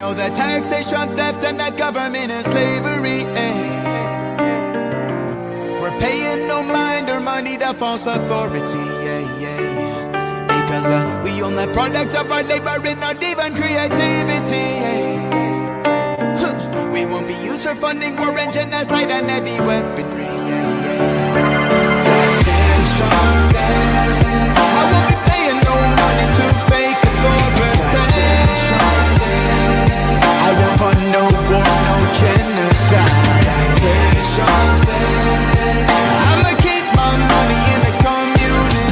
Oh, that taxation, theft, and that government is slavery. We're paying no mind or money to false authority. Because we own the product of our labor and not even creativity. We won't be used for funding war and genocide and heavy weaponry. Taxation, theft. I won't be paying no money to fake authority. I won't fund no war, no genocide. Taxation, theft. I'ma keep my money in the community.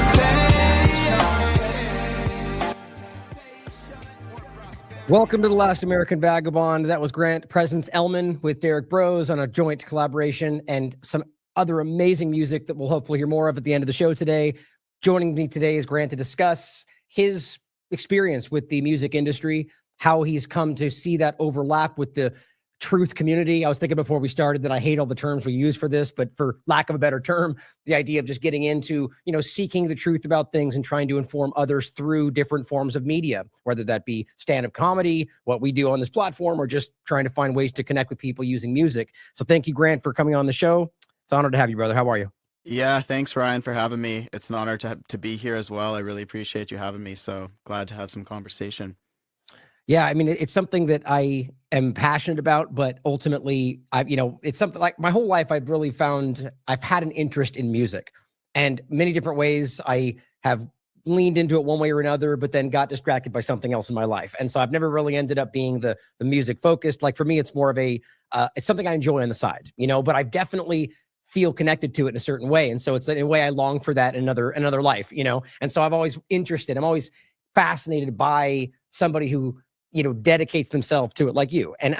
Welcome to The Last American Vagabond. That was Grant Prezence Ellman with Derek Bros on a joint collaboration and some other amazing music that we'll hopefully hear more of at the end of the show today. Joining me today is Grant to discuss his experience with the music industry, how he's come to see that overlap with the truth community. I was thinking before we started that I hate all the terms we use for this, but for lack of a better term, the idea of just getting into, seeking the truth about things and trying to inform others through different forms of media, whether that be stand-up comedy, what we do on this platform, or just trying to find ways to connect with people using music. So thank you, Grant, for coming on the show. It's an honor to have you, brother. How are you? Yeah, thanks, Ryan, for having me. It's an honor to be here as well. I really appreciate you having me. So glad to have some conversation. Yeah, I mean, it's something that I am passionate about, but ultimately, it's something like my whole life I've really found I've had an interest in music, and many different ways I have leaned into it one way or another, but then got distracted by something else in my life. And so I've never really ended up being the music focused. Like for me, it's more of it's something I enjoy on the side, but I've definitely feel connected to it in a certain way. And so it's in a way I long for that in another life, And so I'm always fascinated by somebody who dedicates themselves to it like you, and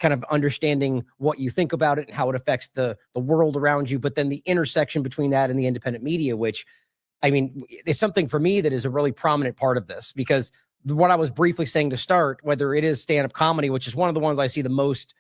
kind of understanding what you think about it and how it affects the world around you. But then the intersection between that and the independent media, which, I mean, is something for me that is a really prominent part of this, because what I was briefly saying to start, whether it is stand-up comedy, which is one of the ones I see the most,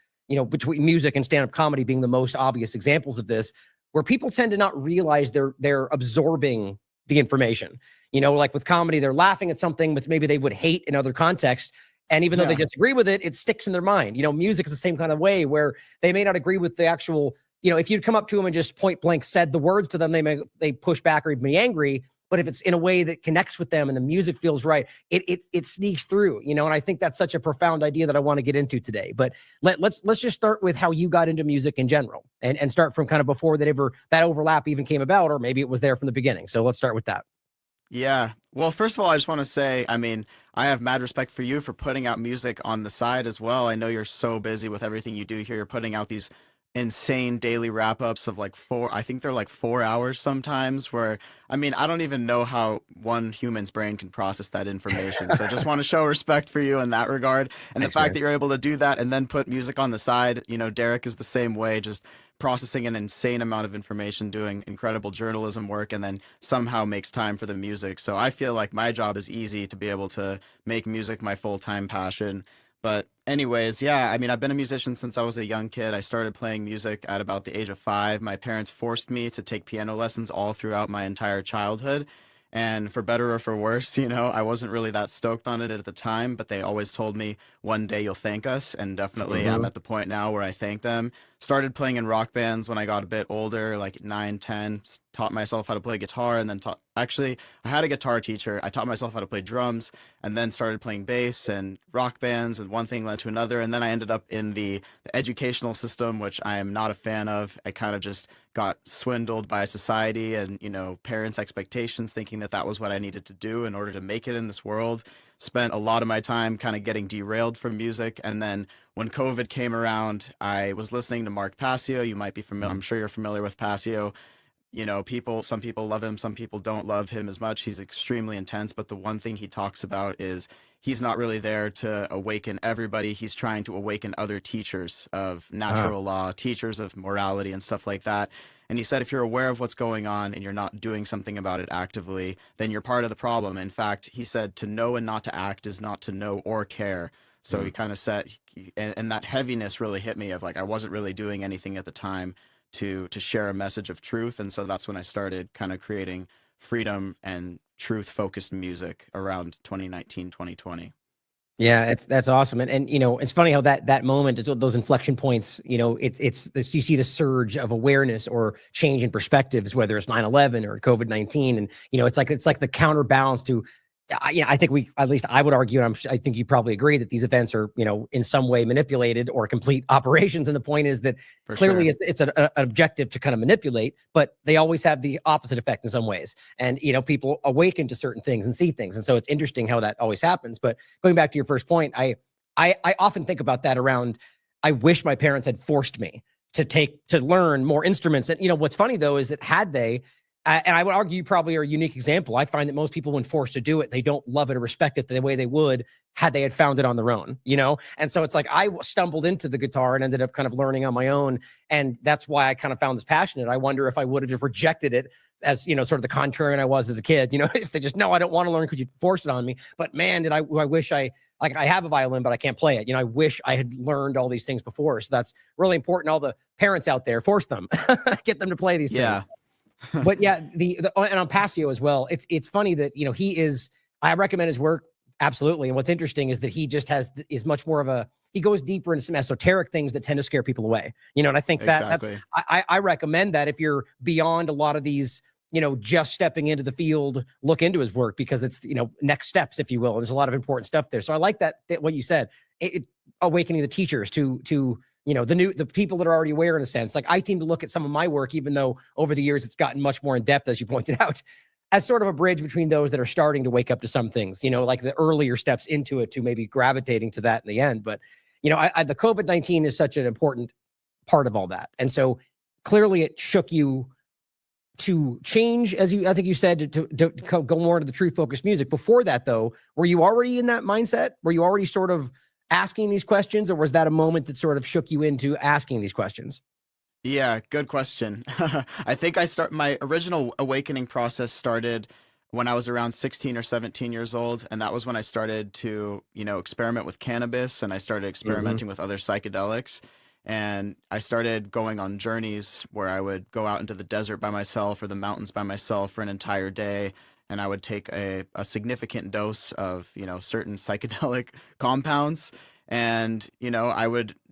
between music and stand-up comedy being the most obvious examples of this, where people tend to not realize they're absorbing the information. Like with comedy, they're laughing at something that maybe they would hate in other contexts. And even though they disagree with it, it sticks in their mind. Music is the same kind of way, where they may not agree with the actual, if you'd come up to them and just point blank said the words to them, they push back or even be angry. But if it's in a way that connects with them and the music feels right, it sneaks through, and I think that's such a profound idea that I want to get into today. But let's just start with how you got into music in general, and start from kind of before that overlap even came about, or maybe it was there from the beginning. So let's start with that. Yeah. Well, first of all, I just want to say, I mean, I have mad respect for you for putting out music on the side as well. I know you're so busy with everything you do here. You're putting out these insane daily wrap-ups of like I think they're like 4 hours sometimes, where, I mean, I don't even know how one human's brain can process that information. So I just want to show respect for you in that regard. And Thanks, the fact man. That you're able to do that and then put music on the side, Derek is the same way, just processing an insane amount of information, doing incredible journalism work, and then somehow makes time for the music. So I feel like my job is easy to be able to make music my full-time passion. But anyways, yeah, I mean, I've been a musician since I was a young kid. I started playing music at about the age of 5. My parents forced me to take piano lessons all throughout my entire childhood. And for better or for worse, I wasn't really that stoked on it at the time, but they always told me one day you'll thank us. And definitely I'm at the point now where I thank them. Started playing in rock bands when I got a bit older, like 9, 10, taught myself how to play guitar, and then actually, I had a guitar teacher. I taught myself how to play drums, and then started playing bass and rock bands, and one thing led to another. And then I ended up in the educational system, which I am not a fan of. I kind of just got swindled by society and, parents' expectations, thinking that was what I needed to do in order to make it in this world. Spent a lot of my time kind of getting derailed from music. And then when COVID came around, I was listening to Mark Passio. You might be familiar. I'm sure you're familiar with Passio. Some people love him, some people don't love him as much. He's extremely intense, but the one thing he talks about is he's not really there to awaken everybody. He's trying to awaken other teachers of natural law, teachers of morality and stuff like that. And he said, if you're aware of what's going on and you're not doing something about it actively, then you're part of the problem. In fact, he said to know and not to act is not to know or care. So he kind of said, and that heaviness really hit me of like, I wasn't really doing anything at the time to share a message of truth. And so that's when I started kind of creating freedom and truth focused music around 2019, 2020. Yeah, that's awesome. And you know, it's funny how that moment is those inflection points, you know, it's this, you see the surge of awareness or change in perspectives, whether it's 9/11 or COVID-19. And, you know, it's like the counterbalance to, you know, I think at least I would argue, and I think you probably agree that these events are, you know, in some way manipulated or complete operations. And the point is that For clearly sure. it's an objective to kind of manipulate, but they always have the opposite effect in some ways. And, you know, people awaken to certain things and see things. And so it's interesting how that always happens. But going back to your first point, I often think about that around, I wish my parents had forced me to learn more instruments. And, you know, what's funny though, is that had they, and I would argue you probably are a unique example. I find that most people, when forced to do it, they don't love it or respect it the way they would had they had found it on their own, you know? And so it's like I stumbled into the guitar and ended up kind of learning on my own. And that's why I kind of found this passionate. I wonder if I would have just rejected it as, you know, sort of the contrarian I was as a kid, you know, if they just, no, I don't want to learn, could you force it on me? But man, I wish I have a violin, but I can't play it. You know, I wish I had learned all these things before. So that's really important. All the parents out there, force them, get them to play these things. Yeah. But yeah, and on Passio as well, it's funny that, you know, I recommend his work absolutely. And what's interesting is that he just is much more of he goes deeper into some esoteric things that tend to scare people away, you know. And I think Exactly. I recommend that if you're beyond a lot of these, you know, just stepping into the field, look into his work, because it's, you know, next steps, if you will. And there's a lot of important stuff there. So I like that what you said, awakening the teachers to you know, the people that are already aware, in a sense. Like, I seem to look at some of my work, even though over the years it's gotten much more in depth, as you pointed out, as sort of a bridge between those that are starting to wake up to some things, you know, like the earlier steps into it to maybe gravitating to that in the end. But, you know, the COVID-19 is such an important part of all that. And so clearly it shook you to change, I think you said, to go more into the truth focused music. Before that though, were you already in that mindset? Were you already sort of asking these questions, or was that a moment that sort of shook you into asking these questions? Yeah, good question. I think my original awakening process started when I was around 16 or 17 years old. And that was when I started to, you know, experiment with cannabis, and I started experimenting with other psychedelics. And I started going on journeys where I would go out into the desert by myself or the mountains by myself for an entire day. And I would take a significant dose of, you know, certain psychedelic compounds. And, you know,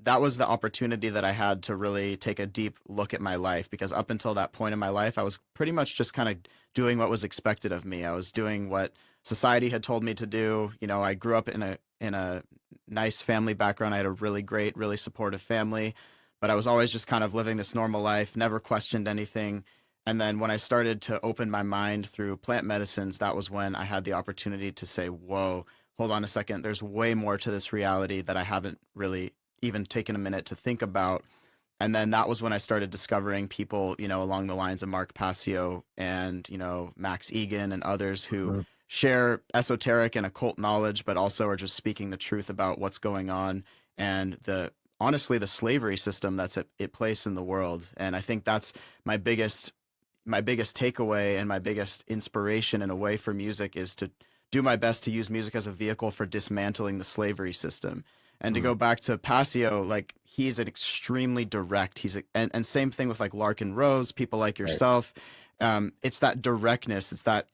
that was the opportunity that I had to really take a deep look at my life, because up until that point in my life, I was pretty much just kind of doing what was expected of me. I was doing what society had told me to do. You know, I grew up in a nice family background. I had a really great, really supportive family, but I was always just kind of living this normal life, never questioned anything. And then when I started to open my mind through plant medicines, that was when I had the opportunity to say, whoa, hold on a second. There's way more to this reality that I haven't really even taken a minute to think about. And then that was when I started discovering people, you know, along the lines of Mark Passio and, you know, Max Egan and others who share esoteric and occult knowledge, but also are just speaking the truth about what's going on and honestly, the slavery system that's at place in the world. And I think that's my biggest takeaway and my biggest inspiration in a way for music, is to do my best to use music as a vehicle for dismantling the slavery system. And to go back to Passio, like, he's an extremely direct, and same thing with like Larkin Rose, people like yourself. It's that directness, it's that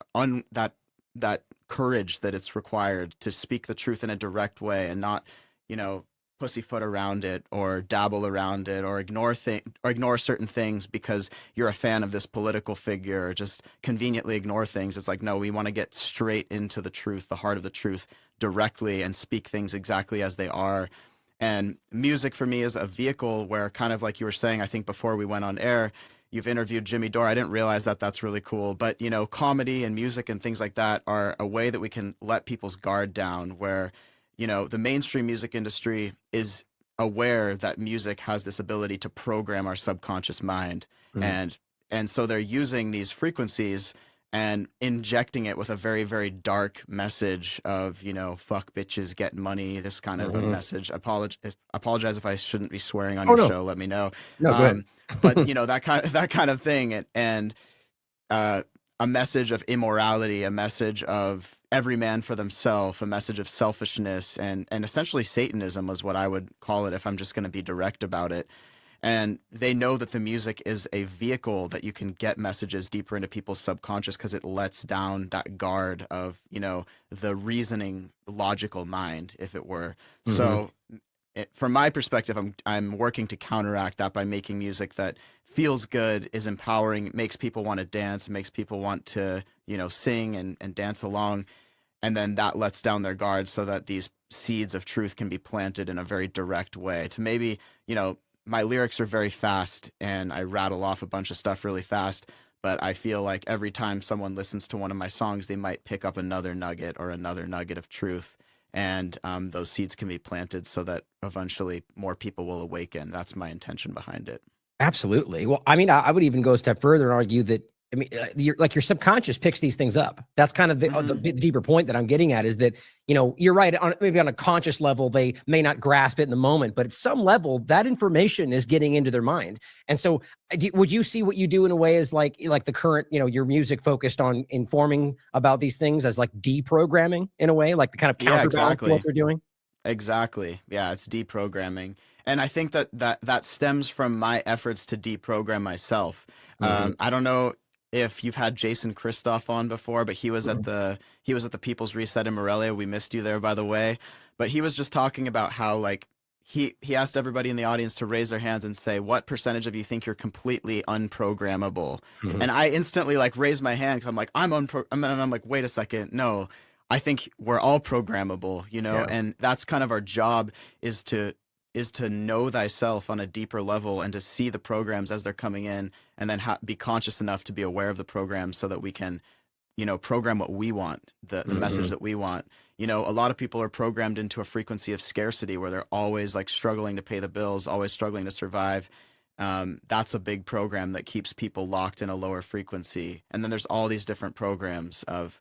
courage that it's required to speak the truth in a direct way, and not, you know, pussyfoot around it or dabble around it or ignore certain things because you're a fan of this political figure, or just conveniently ignore things. It's like, no, we want to get straight into the truth, the heart of the truth, directly, and speak things exactly as they are. And music for me is a vehicle where, kind of like you were saying, I think before we went on air, you've interviewed Jimmy Dore. I didn't realize that. That's really cool. But, you know, comedy and music and things like that are a way that we can let people's guard down, where, you know, the mainstream music industry is aware that music has this ability to program our subconscious mind. And so they're using these frequencies and injecting it with a very, very dark message of, you know, fuck bitches, get money, this kind of a message. Apologize if I shouldn't be swearing on your show. Let me know. No, go ahead. But, you know, that kind of thing. And a message of immorality, a message of every man for themselves, a message of selfishness, and essentially Satanism was what I would call it if I'm just going to be direct about it. And they know that the music is a vehicle that you can get messages deeper into people's subconscious because it lets down that guard of, the reasoning, logical mind, if it were. So from my perspective, I'm working to counteract that by making music that feels good, is empowering, makes people want to dance, makes people want to, sing and dance along. And then that lets down their guard so that these seeds of truth can be planted in a very direct way to maybe, my lyrics are very fast and I rattle off a bunch of stuff really fast, but I feel like every time someone listens to one of my songs, they might pick up another nugget or another nugget of truth. And those seeds can be planted so that eventually more people will awaken. That's my intention behind it. Absolutely. Well, I mean, I would even go a step further and argue that, I mean, your subconscious picks these things up. That's kind of the deeper point that I'm getting at, is that, you're right. Maybe on a conscious level, they may not grasp it in the moment, but at some level, that information is getting into their mind. And so would you see what you do in a way as like the current, your music focused on informing about these things as like deprogramming in a way, like the kind of counterbalance to what they're doing? Exactly. Yeah, it's deprogramming. And I think that stems from my efforts to deprogram myself. I don't know if you've had Jason Christoff on before, but he was at the People's Reset in Morelia. We missed you there, by the way. But he was just talking about how, like, he asked everybody in the audience to raise their hands and say, what percentage of you think you're completely unprogrammable? And I instantly like raised my hand because I'm like, and I'm like, wait a second, no, I think we're all programmable, Yeah. and that's kind of our job, is to know thyself on a deeper level and to see the programs as they're coming in, and then be conscious enough to be aware of the programs so that we can, program what we want, the message that we want. A lot of people are programmed into a frequency of scarcity where they're always like struggling to pay the bills, always struggling to survive. That's a big program that keeps people locked in a lower frequency. And then there's all these different programs of,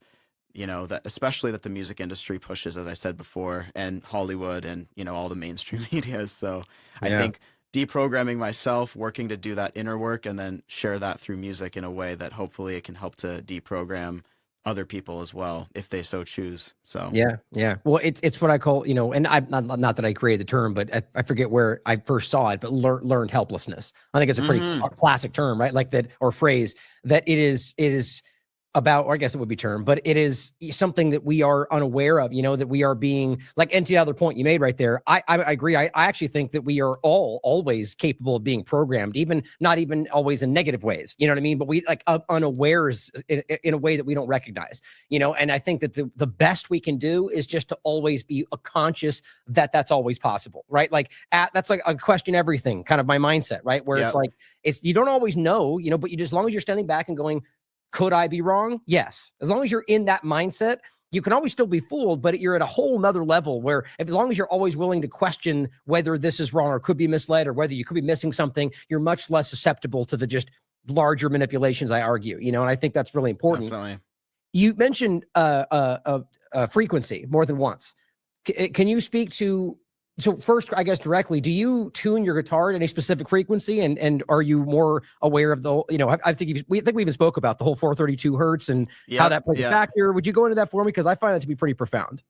that especially that the music industry pushes, as I said before, and Hollywood and, all the mainstream media. So I think deprogramming myself, working to do that inner work, and then share that through music in a way that hopefully it can help to deprogram other people as well, if they so choose. So yeah. Well, it's what I call, and I'm not that I created the term, but I forget where I first saw it, but learned helplessness. I think it's a pretty classic term, right? Like that, or phrase, that it is about, or I guess it would be term, but it is something that we are unaware of, that we are being, like, and to the other point you made right there, I agree. I actually think that we are all always capable of being programmed, not even always in negative ways, you know what I mean? But we like unawares in a way that we don't recognize, and I think that the best we can do is just to always be conscious that that's always possible, right? Like that's like a question everything kind of my mindset, right? Where it's like, you don't always know, but you just, as long as you're standing back and going, could I be wrong? Yes. As long as you're in that mindset, you can always still be fooled, but you're at a whole nother level where, as long as you're always willing to question whether this is wrong or could be misled or whether you could be missing something, you're much less susceptible to the just larger manipulations, I argue, and I think that's really important. Definitely. You mentioned frequency more than once. Can you speak to, so first, I guess directly, do you tune your guitar at any specific frequency, and are you more aware of the, I think we even spoke about the whole 432 hertz and how that plays a factor. Would you go into that for me? Because I find that to be pretty profound.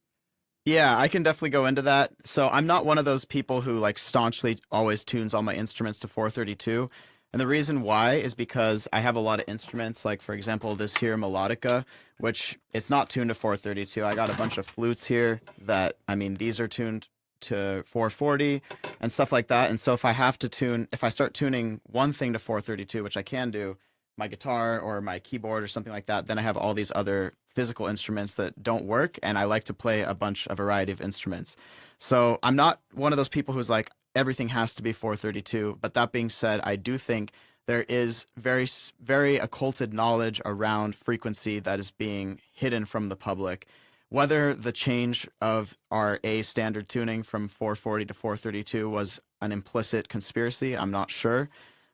Yeah, I can definitely go into that. So I'm not one of those people who like staunchly always tunes all my instruments to 432. And the reason why is because I have a lot of instruments, like for example, this here melodica, which it's not tuned to 432. I got a bunch of flutes here that, these are tuned to 440 and stuff like that. And so if I start tuning one thing to 432, which I can do, my guitar or my keyboard or something like that, then I have all these other physical instruments that don't work. And I like to play a variety of instruments. So I'm not one of those people who's like, everything has to be 432. But that being said, I do think there is very, very occulted knowledge around frequency that is being hidden from the public. Whether the change of our A standard tuning from 440 to 432 was an implicit conspiracy, I'm not sure.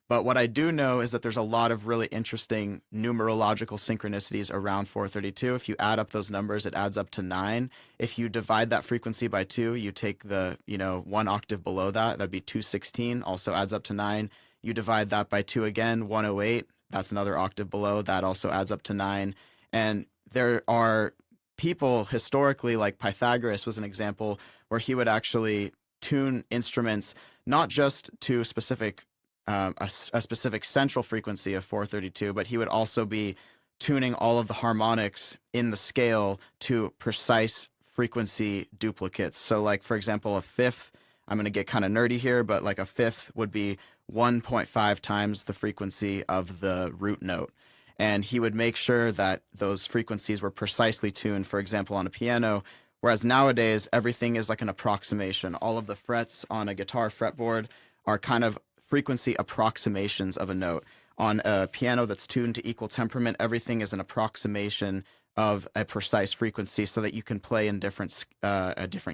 But what I do know is that there's a lot of really interesting numerological synchronicities around 432. If you add up those numbers, it adds up to 9. If you divide that frequency by 2, you take the, 1 octave below that, that'd be 216, also adds up to 9. You divide that by 2 again, 108, that's another octave below, that also adds up to 9. And there are people historically, like Pythagoras was an example, where he would actually tune instruments not just to specific a specific central frequency of 432, but he would also be tuning all of the harmonics in the scale to precise frequency duplicates. So like, for example, a fifth, I'm going to get kind of nerdy here, but like a fifth would be 1.5 times the frequency of the root note. And he would make sure that those frequencies were precisely tuned, for example, on a piano. Whereas nowadays, everything is like an approximation. All of the frets on a guitar fretboard are kind of frequency approximations of a note. On a piano that's tuned to equal temperament, everything is an approximation of a precise frequency so that you can play in different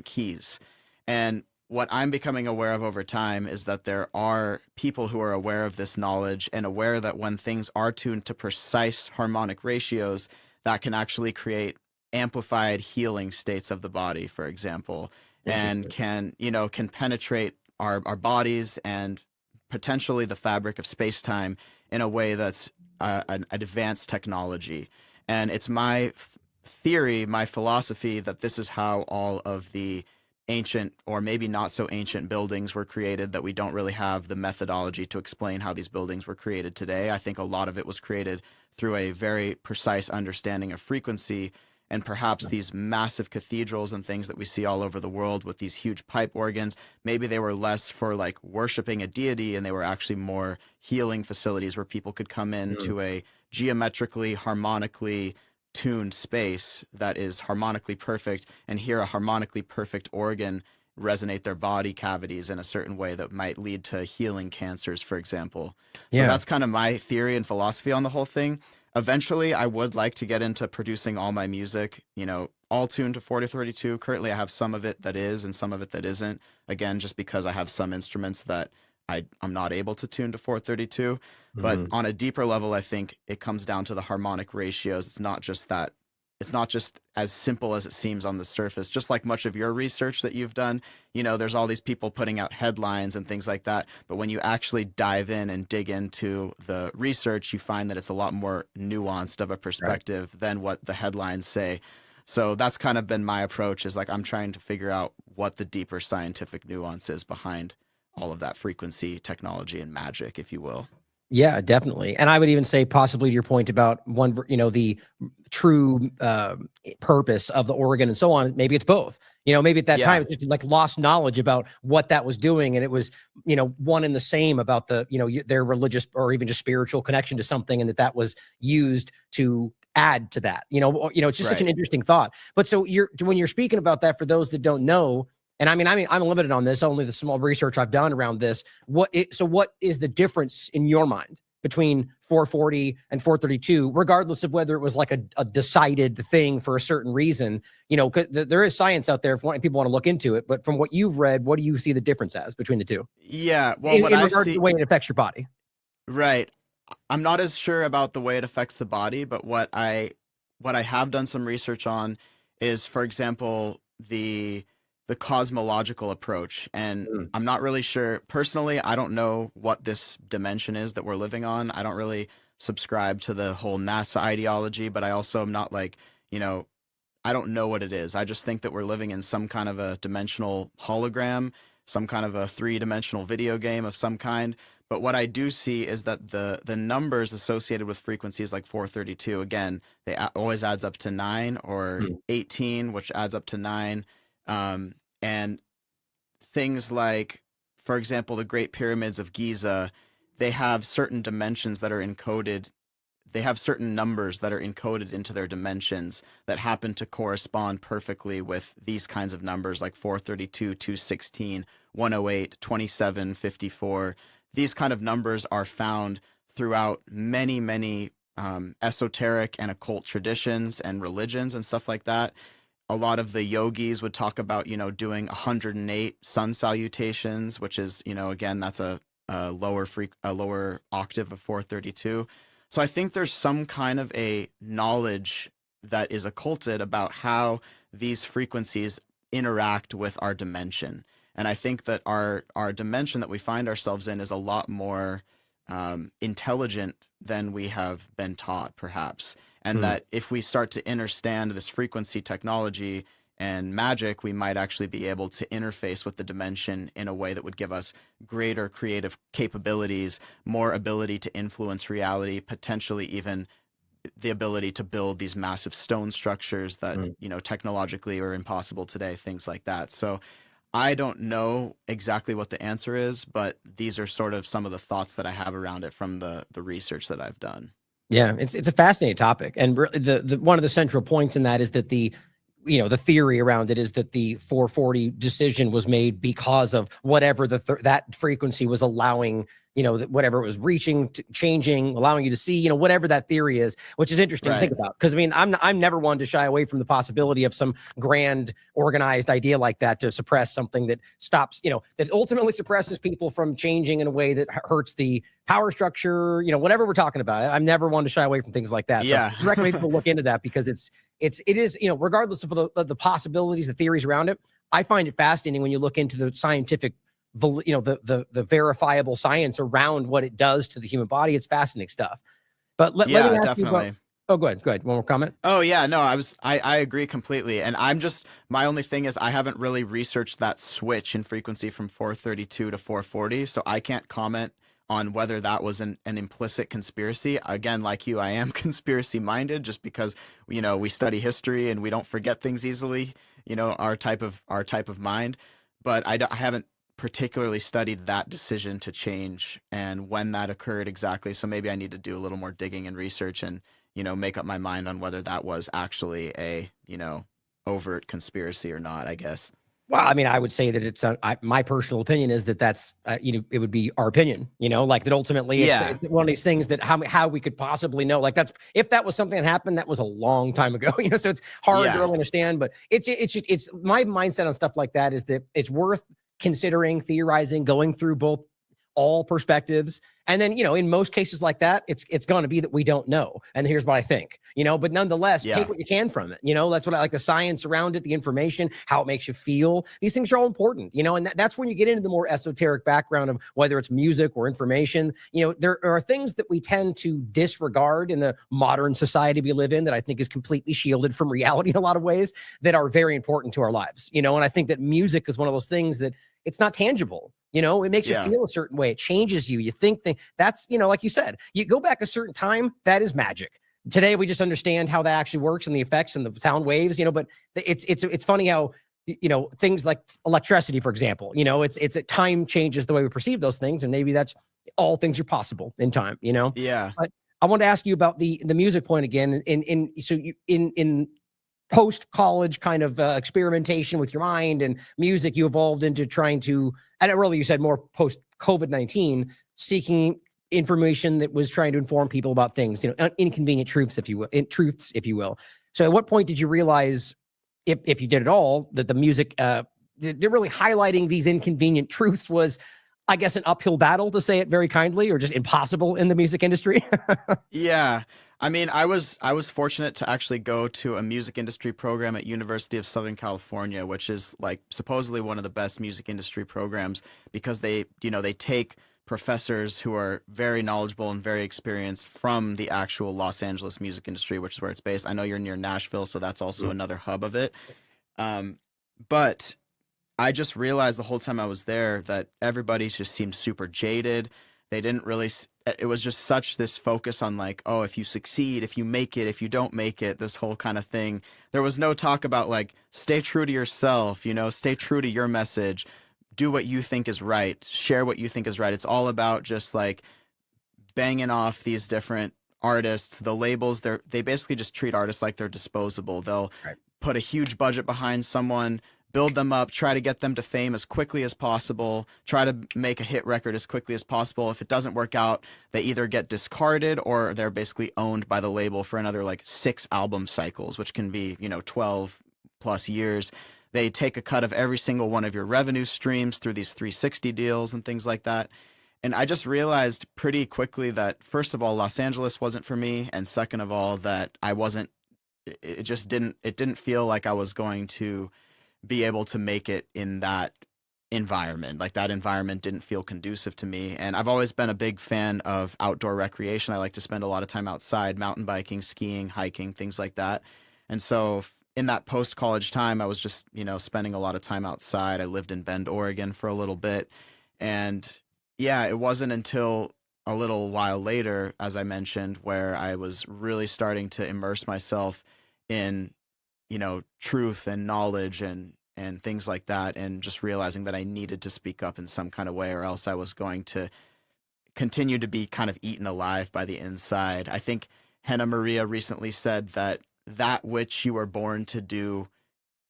keys. And what I'm becoming aware of over time is that there are people who are aware of this knowledge and aware that when things are tuned to precise harmonic ratios, that can actually create amplified healing states of the body, for example, and can penetrate our bodies and potentially the fabric of space-time in a way that's an advanced technology. And it's my theory, my philosophy, that this is how all of the ancient or maybe not so ancient buildings were created, that we don't really have the methodology to explain how these buildings were created today. I think a lot of it was created through a very precise understanding of frequency, and perhaps these massive cathedrals and things that we see all over the world with these huge pipe organs, maybe they were less for like worshiping a deity and they were actually more healing facilities where people could come into a geometrically, harmonically tuned space that is harmonically perfect and hear a harmonically perfect organ resonate their body cavities in a certain way that might lead to healing cancers, for example. So that's kind of my theory and philosophy on the whole thing. Eventually, I would like to get into producing all my music, all tuned to 432. Currently, I have some of it that is and some of it that isn't. Again, just because I have some instruments that I'm not able to tune to 432. But on a deeper level, I think it comes down to the harmonic ratios. It's not just as simple as it seems on the surface. Just like much of your research that you've done, there's all these people putting out headlines and things like that. But when you actually dive in and dig into the research, you find that it's a lot more nuanced of a perspective than what the headlines say. So that's kind of been my approach, is like I'm trying to figure out what the deeper scientific nuance is behind all of that frequency technology and magic, if you will. Yeah, definitely. And I would even say possibly to your point about the true purpose of the organ and so on. Maybe it's both. Maybe at that time it's just like lost knowledge about what that was doing, and it was one and the same about the their religious or even just spiritual connection to something, and that was used to add to that. It's just such an interesting thought. But so when you're speaking about that, for those that don't know. And I mean, I'm limited on this, only the small research I've done around this. So what is the difference in your mind between 440 and 432, regardless of whether it was like a decided thing for a certain reason? Because there is science out there if people want to look into it. But from what you've read, what do you see the difference as between the two? Yeah, well, in regard to the way it affects your body. Right. I'm not as sure about the way it affects the body, but what I have done some research on is, for example, the cosmological approach. And I'm not really sure. Personally, I don't know what this dimension is that we're living on. I don't really subscribe to the whole NASA ideology, but I also am not like, I don't know what it is. I just think that we're living in some kind of a dimensional hologram, some kind of a three-dimensional video game of some kind. But what I do see is that the numbers associated with frequencies like 432, again, they always adds up to 9, or 18, which adds up to 9. And things like, for example, the Great Pyramids of Giza, they have certain dimensions that are encoded. They have certain numbers that are encoded into their dimensions that happen to correspond perfectly with these kinds of numbers like 432, 216, 108, 27, 54. These kind of numbers are found throughout many, many esoteric and occult traditions and religions and stuff like that. A lot of the yogis would talk about, doing 108 sun salutations, which is, again, that's a lower octave of 432. So I think there's some kind of a knowledge that is occulted about how these frequencies interact with our dimension. And I think that our dimension that we find ourselves in is a lot more intelligent than we have been taught, perhaps. And that if we start to understand this frequency technology and magic, we might actually be able to interface with the dimension in a way that would give us greater creative capabilities, more ability to influence reality, potentially even the ability to build these massive stone structures that, technologically are impossible today, things like that. So I don't know exactly what the answer is, but these are sort of some of the thoughts that I have around it from the research that I've done. Yeah, it's a fascinating topic, and the one of the central points in that is that the theory around it is that the 440 decision was made because of whatever that frequency was allowing, whatever it was reaching, changing, allowing you to see, whatever that theory is, which is interesting to think about. Because I mean, I'm never one to shy away from the possibility of some grand organized idea like that to suppress something that stops, that ultimately suppresses people from changing in a way that hurts the power structure, whatever we're talking about. I'm never one to shy away from things like that. Yeah. So I recommend people look into that, because it is, regardless of the possibilities, the theories around it, I find it fascinating when you look into the scientific, the verifiable science around what it does to the human body. It's fascinating stuff. But let me ask definitely. you about, oh, go ahead. One more comment. Oh yeah, no, I agree completely. And my only thing is I haven't really researched that switch in frequency from 432 to 440. So I can't comment on whether that was an implicit conspiracy. Again, like you, I am conspiracy minded just because, we study history and we don't forget things easily, our type of mind. But I haven't particularly studied that decision to change and when that occurred exactly. So maybe I need to do a little more digging and research and, make up my mind on whether that was actually a, overt conspiracy or not, I guess. Well, I mean, I would say that it's my personal opinion is that that's, it would be our opinion, like that ultimately it's one of these things that how we could possibly know, like if that was something that happened, that was a long time ago, so it's hard to really understand, but it's my mindset on stuff like that is that it's worth considering, theorizing, going through all perspectives. And then, in most cases like that, it's going to be that we don't know. And here's what I think, but nonetheless, take what you can from it. That's what I like, the science around it, the information, how it makes you feel. These things are all important, and that's when you get into the more esoteric background of whether it's music or information. There are things that we tend to disregard in the modern society we live in that I think is completely shielded from reality in a lot of ways that are very important to our lives, and I think that music is one of those things that it's not tangible. It makes you feel a certain way. It changes you. You think that's, like you said, you go back a certain time, that is magic. Today, we just understand how that actually works and the effects and the sound waves, but it's funny how, things like electricity, for example, it's time changes the way we perceive those things. And maybe that's all things are possible in time, Yeah. But I want to ask you about the music point again. In post-college kind of experimentation with your mind and music, you evolved into trying to, and earlier you said more post-COVID-19, seeking information that was trying to inform people about things, inconvenient truths, if you will. So at what point did you realize, if you did at all, that the music, they're really highlighting these inconvenient truths was, I guess, an uphill battle, to say it very kindly, or just impossible in the music industry? Yeah. I mean, I was fortunate to actually go to a music industry program at University of Southern California, which is like supposedly one of the best music industry programs because they take professors who are very knowledgeable and very experienced from the actual Los Angeles music industry, which is where it's based. I know you're near Nashville, so that's also another hub of it. But I just realized the whole time I was there that everybody just seemed super jaded. They didn't really, it was just such this focus on like, oh, if you succeed, if you make it, if you don't make it, this whole kind of thing. There was no talk about like, stay true to yourself, stay true to your message, do what you think is right, share what you think is right. It's all about just like banging off these different artists, the labels. They basically just treat artists like they're disposable. They'll put a huge budget behind someone, build them up, try to get them to fame as quickly as possible, try to make a hit record as quickly as possible. If it doesn't work out, they either get discarded or they're basically owned by the label for another like 6 album cycles, which can be, 12 plus years. They take a cut of every single one of your revenue streams through these 360 deals and things like that. And I just realized pretty quickly that, first of all, Los Angeles wasn't for me. And second of all, that it didn't feel like I was going to be able to make it in that environment. Like that environment didn't feel conducive to me. And I've always been a big fan of outdoor recreation. I like to spend a lot of time outside, mountain biking, skiing, hiking, things like that. And so in that post-college time, I was just, spending a lot of time outside. I lived in Bend, Oregon for a little bit. And yeah, it wasn't until a little while later, as I mentioned, where I was really starting to immerse myself in, truth and knowledge and things like that, and just realizing that I needed to speak up in some kind of way, or else I was going to continue to be kind of eaten alive by the inside. I think Hannah Maria recently said that which you were born to do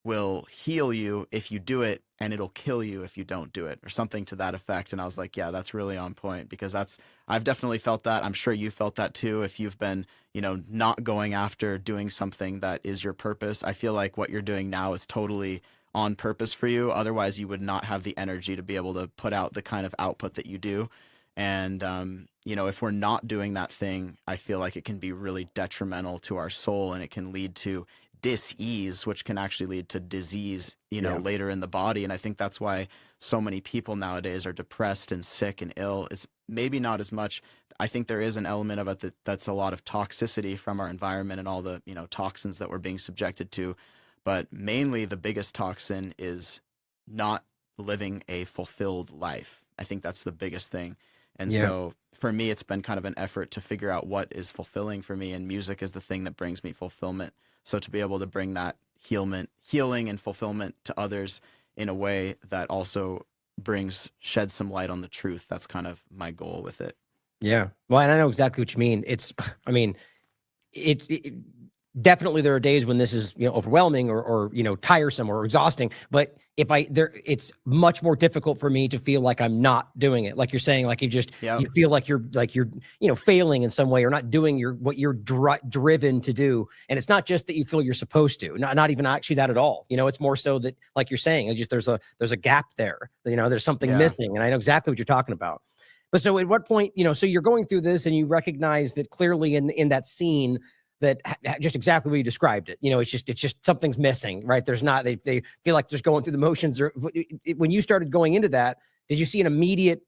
will heal you if you do it, and it'll kill you if you don't do it, or something to that effect. And I was like, yeah, that's really on point, because I've definitely felt that. I'm sure you felt that too. If you've been, not going after doing something that is your purpose, I feel like what you're doing now is totally on purpose for you. Otherwise, you would not have the energy to be able to put out the kind of output that you do. And, if we're not doing that thing, I feel like it can be really detrimental to our soul, and it can lead to dis-ease, which can actually lead to disease, later in the body. And I think that's why so many people nowadays are depressed and sick and ill. It's maybe not as much. I think there is an element of it that's a lot of toxicity from our environment and all the, toxins that we're being subjected to. But mainly the biggest toxin is not living a fulfilled life. I think that's the biggest thing. And so for me, it's been kind of an effort to figure out what is fulfilling for me, and music is the thing that brings me fulfillment. So to be able to bring that healing and fulfillment to others in a way that also sheds some light on the truth, that's kind of my goal with it. Yeah. Well, and I know exactly what you mean. I mean, it definitely there are days when this is, overwhelming or tiresome or exhausting, but it's much more difficult for me to feel like I'm not doing it. Like you're saying, like you feel like you're failing in some way, or not doing what you're driven to do. And it's not just that you feel you're supposed to, not even actually that at all. It's more so that, like you're saying, it's just, there's a gap there, there's something missing. And I know exactly what you're talking about. But so at what point, so you're going through this and you recognize that clearly in that scene, that just exactly what you described it. It's just something's missing, right? There's not, they feel like just going through the motions. Or when you started going into that, did you see an immediate,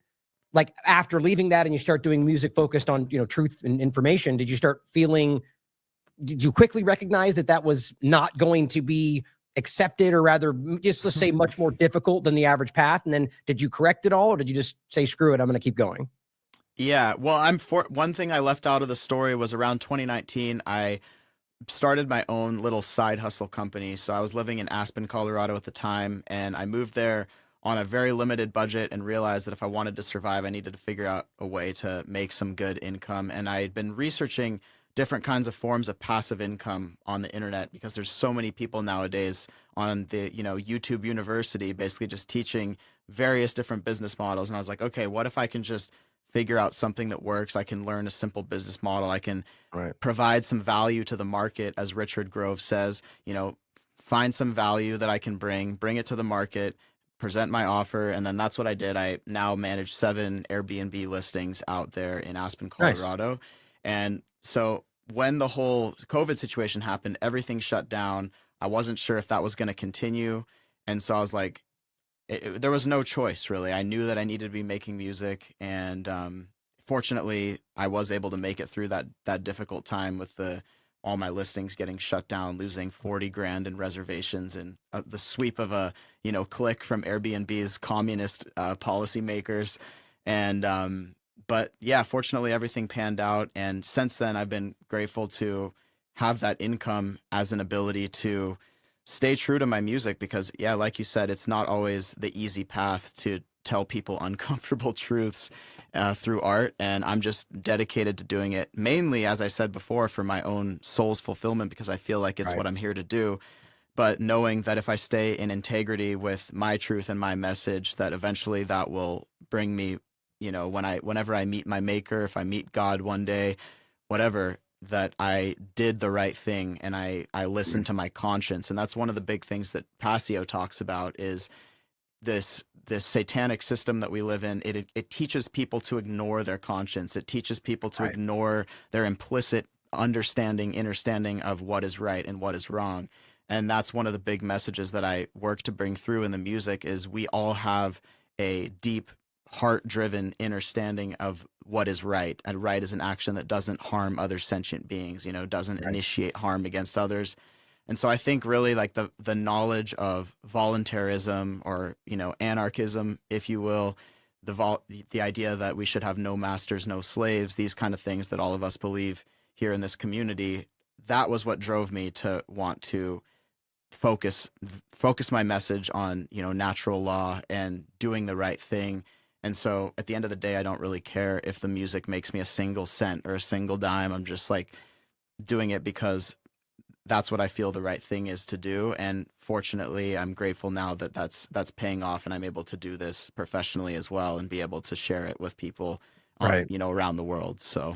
like after leaving that and you start doing music focused on, truth and information, did you quickly recognize that was not going to be accepted, or rather just let's say much more difficult than the average path? And then did you correct it all, or did you just say, screw it, I'm going to keep going? Yeah, well, one thing I left out of the story was around 2019, I started my own little side hustle company. So I was living in Aspen, Colorado at the time, and I moved there on a very limited budget and realized that if I wanted to survive, I needed to figure out a way to make some good income. And I had been researching different kinds of forms of passive income on the internet, because there's so many people nowadays on the, YouTube University, basically just teaching various different business models. And I was like, okay, what if I can just figure out something that works? I can learn a simple business model. I can provide some value to the market, as Richard Grove says, find some value that I can bring it to the market, present my offer. And then that's what I did. I now manage 7 Airbnb listings out there in Aspen, Colorado. Nice. And so when the whole COVID situation happened, everything shut down. I wasn't sure if that was going to continue. And so I was like, there was no choice, really. I knew that I needed to be making music, and fortunately, I was able to make it through that difficult time with all my listings getting shut down, losing 40 grand in reservations, and the sweep of a click from Airbnb's communist policymakers. And but yeah, fortunately, everything panned out, and since then, I've been grateful to have that income as an ability to stay true to my music, because yeah, like you said, it's not always the easy path to tell people uncomfortable truths through art. And I'm just dedicated to doing it mainly, as I said before, for my own soul's fulfillment, because I feel like it's what I'm here to do. But knowing that if I stay in integrity with my truth and my message, that eventually that will bring me, whenever I meet my maker, if I meet God one day, whatever, that I did the right thing and I listened to my conscience. And that's one of the big things that Passio talks about, is this satanic system that we live in. It teaches people to ignore their conscience. It teaches people to ignore their implicit understanding of what is right and what is wrong. And that's one of the big messages that I work to bring through in the music, is we all have a deep heart-driven understanding of what is right. And right is an action that doesn't harm other sentient beings, doesn't initiate harm against others. And so I think really like the knowledge of voluntarism, or, you know, anarchism, if you will, the idea that we should have no masters, no slaves, these kind of things that all of us believe here in this community, that was what drove me to want to focus my message on, you know, natural law and doing the right thing. And so at the end of the day, I don't really care if the music makes me a single cent or a single dime. I'm just like doing it because that's what I feel the right thing is to do. And fortunately, I'm grateful now that that's paying off, and I'm able to do this professionally as well and be able to share it with people, Right. you know, around the world. So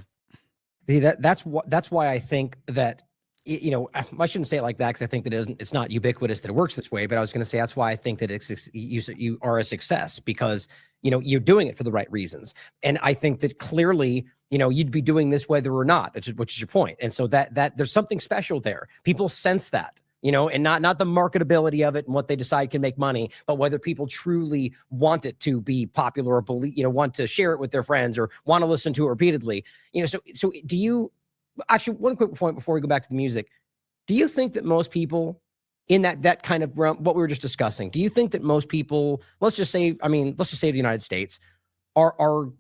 See, that's why I think that, you know, I shouldn't say it like that, because I think that it's not ubiquitous that it works this way. But I was going to say that's why I think that you are a success, because, you know, you're doing it for the right reasons. And I think that clearly, you know, you'd be doing this whether or not, which is your point. And so that there's something special there. People sense that, you know, and not the marketability of it and what they decide can make money, but whether people truly want it to be popular, or believe, you know, want to share it with their friends, or want to listen to it repeatedly. You know, so do you actually, one quick point before we go back to the music, do you think that most people in that kind of realm, what we were just discussing, do you think that most people, let's just say the United States are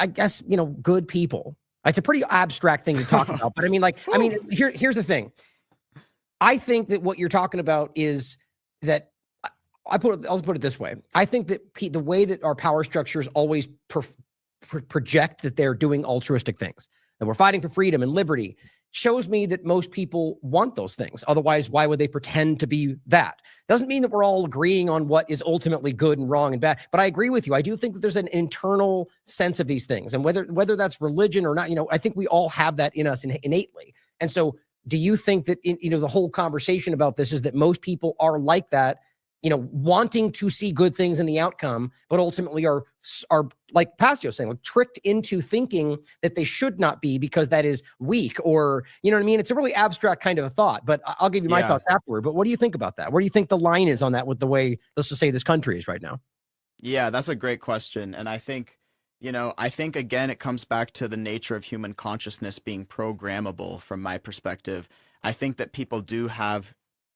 I guess, you know, good people? It's a pretty abstract thing to talk about, but I mean, here's the thing. I think that what you're talking about is that I'll put it this way. I think that the way that our power structures always project that they're doing altruistic things, that we're fighting for freedom and liberty, shows me that most people want those things. Otherwise, why would they pretend to be that? Doesn't mean that we're all agreeing on what is ultimately good and wrong and bad. But I agree with you. I do think that there's an internal sense of these things, and whether that's religion or not, you know, I think we all have that in us innately. And so, do you think that, you know, the whole conversation about this is that most people are like that, you know, wanting to see good things in the outcome, but ultimately are like Pasio saying, like, tricked into thinking that they should not be, because that is weak, or, you know what I mean? It's a really abstract kind of a thought, but I'll give you my thoughts afterward. But what do you think about that? Where do you think the line is on that with the way, let's just say, this country is right now? yeah, that's a great question. And I think, you know, again, it comes back to the nature of human consciousness being programmable from my perspective. I think that people do have,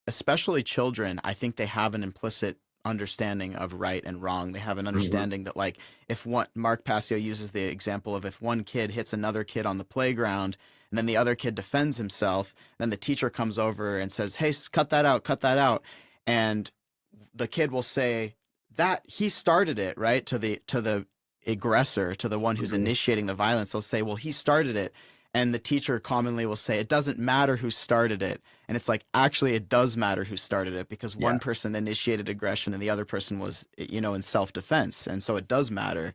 especially children, I think they have an implicit understanding of right and wrong. They have an understanding that, like, if Mark Passio uses the example of, if one kid hits another kid on the playground and then the other kid defends himself, then the teacher comes over and says, "Hey, cut that out." And the kid will say that he started it, right? To the aggressor, to the one who's initiating the violence, they'll say, "Well, he started it." And the teacher commonly will say, "It doesn't matter who started it." And it's like, actually, it does matter who started it, because one person initiated aggression and the other person was, you know, in self-defense. And so it does matter.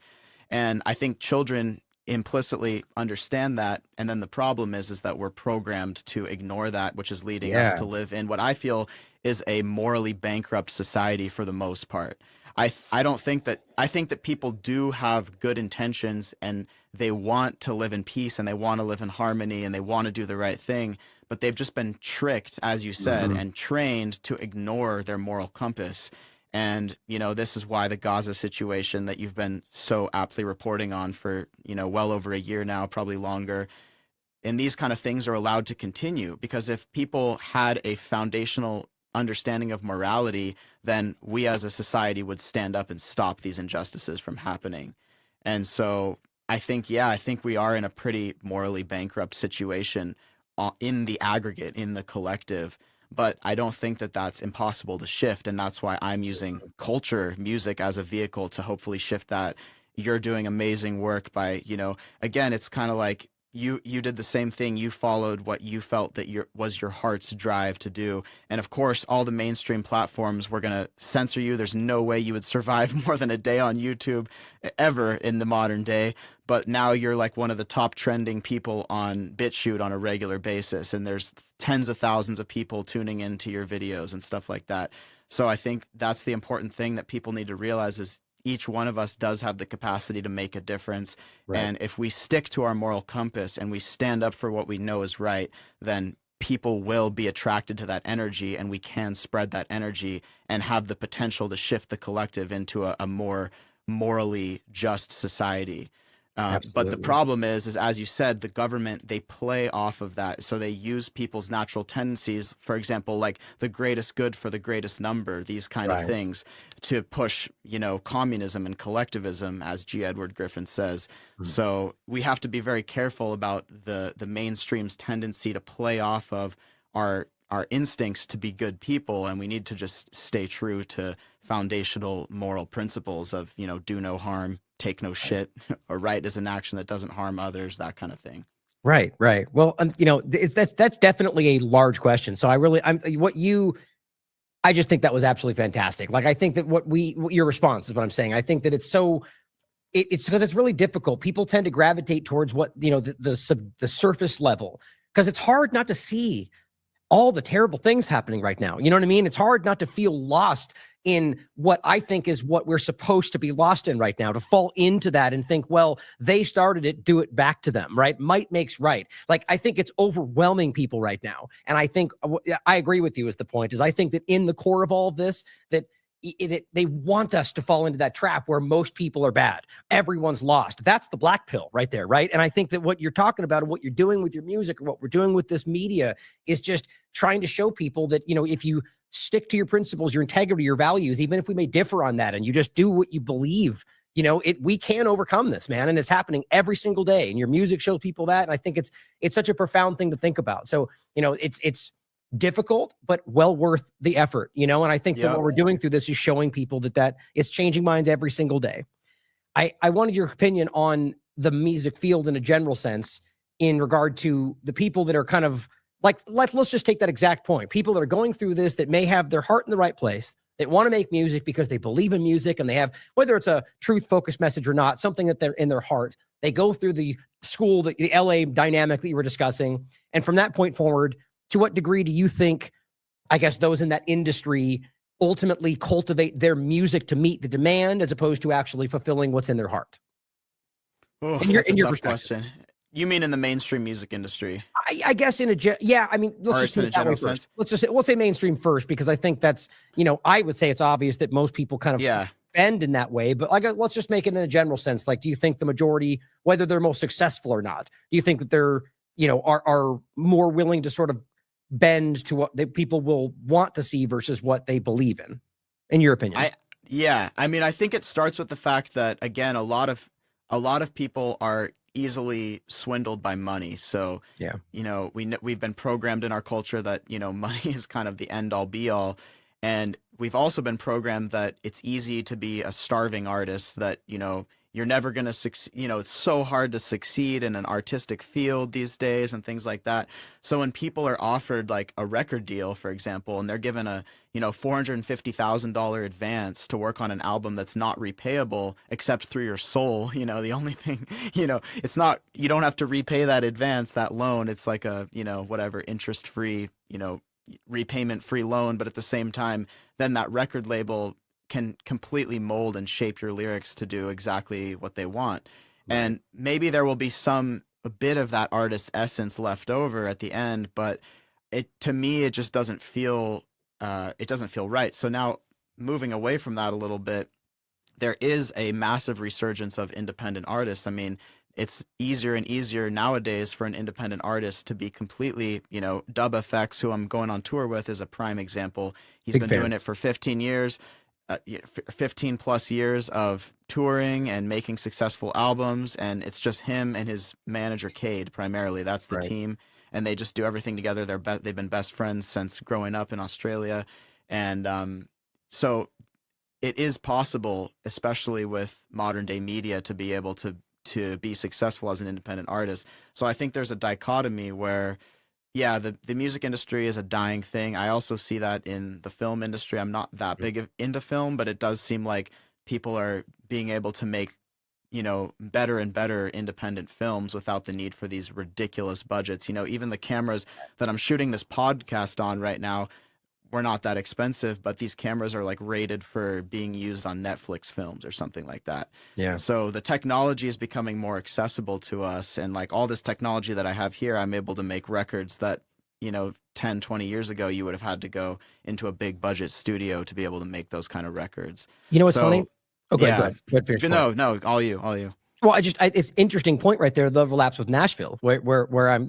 And I think children implicitly understand that. And then the problem is that we're programmed to ignore that, which is leading us to live in what I feel is a morally bankrupt society for the most part. I think that people do have good intentions, and they want to live in peace, and they want to live in harmony, and they want to do the right thing, but they've just been tricked, as you said, and trained to ignore their moral compass. And, you know, this is why the Gaza situation that you've been so aptly reporting on for, you know, well over a year now, probably longer, and these kind of things are allowed to continue, because if people had a foundational understanding of morality, then we as a society would stand up and stop these injustices from happening. And so I think we are in a pretty morally bankrupt situation in the aggregate, in the collective. But I don't think that that's impossible to shift. And that's why I'm using culture, music, as a vehicle to hopefully shift that. You're doing amazing work by, you know, again, it's kind of like you did the same thing. You followed what you felt that was your heart's drive to do. And of course, all the mainstream platforms were going to censor you. There's no way you would survive more than a day on YouTube ever in the modern day. But now you're like one of the top trending people on BitChute on a regular basis. And there's tens of thousands of people tuning into your videos and stuff like that. So I think that's the important thing that people need to realize, is each one of us does have the capacity to make a difference. Right. And if we stick to our moral compass and we stand up for what we know is right, then people will be attracted to that energy, and we can spread that energy and have the potential to shift the collective into a more morally just society. But the Absolutely. problem is as you said, the government, they play off of that. So they use people's natural tendencies, for example, like the greatest good for the greatest number, these kind of Right. things, to push, communism and collectivism, as G. Edward Griffin says. Mhm. So we have to be very careful about the mainstream's tendency to play off of our instincts to be good people, and we need to just stay true to foundational moral principles of, do no harm, take no shit, or right is an action that doesn't harm others, that kind of thing. Right, right. Well, that's definitely a large question. So I just think that was absolutely fantastic. Like, I think that what your response is what I'm saying. I think that it's because it's really difficult. People tend to gravitate towards what, the surface level, because it's hard not to see all the terrible things happening right now. You know what I mean? It's hard not to feel lost in what I think is what we're supposed to be lost in right now, to fall into that and think, well, they started it, do it back to them, right? Might makes right. Like, I think it's overwhelming people right now. And I think I agree with you, is the point, is I think that in the core of all of this, that they want us to fall into that trap where most people are bad. Everyone's lost. That's the black pill right there, right? And I think that what you're talking about and what you're doing with your music, or what we're doing with this media, is just trying to show people that, if you stick to your principles, your integrity, your values, even if we may differ on that, and you just do what you believe, we can overcome this, man. And it's happening every single day. And your music shows people that. And I think it's such a profound thing to think about. So, it's difficult, but well worth the effort, and I think that what we're doing through this is showing people that it's changing minds every single day. I wanted your opinion on the music field in a general sense, in regard to the people that are kind of like, let's just take that exact point. People that are going through this, that may have their heart in the right place, that want to make music because they believe in music, and they have, whether it's a truth-focused message or not, something that they're in their heart. They go through the school, the LA dynamic that you were discussing, and from that point forward, to what degree do you think, I guess, those in that industry ultimately cultivate their music to meet the demand, as opposed to actually fulfilling what's in their heart? Oh, that's a tough question. You mean in the mainstream music industry? I guess let's just say it that way first. We'll say mainstream first, because I think that's, I would say it's obvious that most people kind of bend in that way, but let's just make it in a general sense. Like, do you think the majority, whether they're most successful or not, do you think that they're, are more willing to sort of bend to what people will want to see versus what they believe in your opinion? I mean, I think it starts with the fact that, again, a lot of people are easily swindled by money. So, we've been programmed in our culture that, money is kind of the end all be all. And we've also been programmed that it's easy to be a starving artist, that, you're never going to succeed. It's so hard to succeed in an artistic field these days and things like that. So when people are offered like a record deal, for example, and they're given a, $450,000 advance to work on an album that's not repayable except through your soul, the only thing, it's not, you don't have to repay that advance, that loan. It's like a, whatever, interest-free, repayment-free loan. But at the same time, then that record label can completely mold and shape your lyrics to do exactly what they want. Right. And maybe there will be a bit of that artist essence left over at the end, but to me, it just doesn't feel, right. So now, moving away from that a little bit, there is a massive resurgence of independent artists. I mean, it's easier and easier nowadays for an independent artist to be completely, Dub FX, who I'm going on tour with, is a prime example. He's been doing it for 15 years. 15 plus years of touring and making successful albums, and it's just him and his manager Cade primarily. That's the team, and they just do everything together. They've been best friends since growing up in Australia, and so it is possible, especially with modern day media, to be able to be successful as an independent artist. So I think there's a dichotomy where, yeah, the music industry is a dying thing. I also see that in the film industry. I'm not that big into film, but it does seem like people are being able to make, better and better independent films without the need for these ridiculous budgets. Even the cameras that I'm shooting this podcast on right now were not that expensive, but these cameras are like rated for being used on Netflix films or something like that. Yeah. So the technology is becoming more accessible to us, and like all this technology that I have here, I'm able to make records that, 10, 20 years ago, you would have had to go into a big budget studio to be able to make those kind of records. You know what's funny? Oh, go ahead. No, all you. Well, it's interesting point right there. The overlaps with Nashville, where I'm,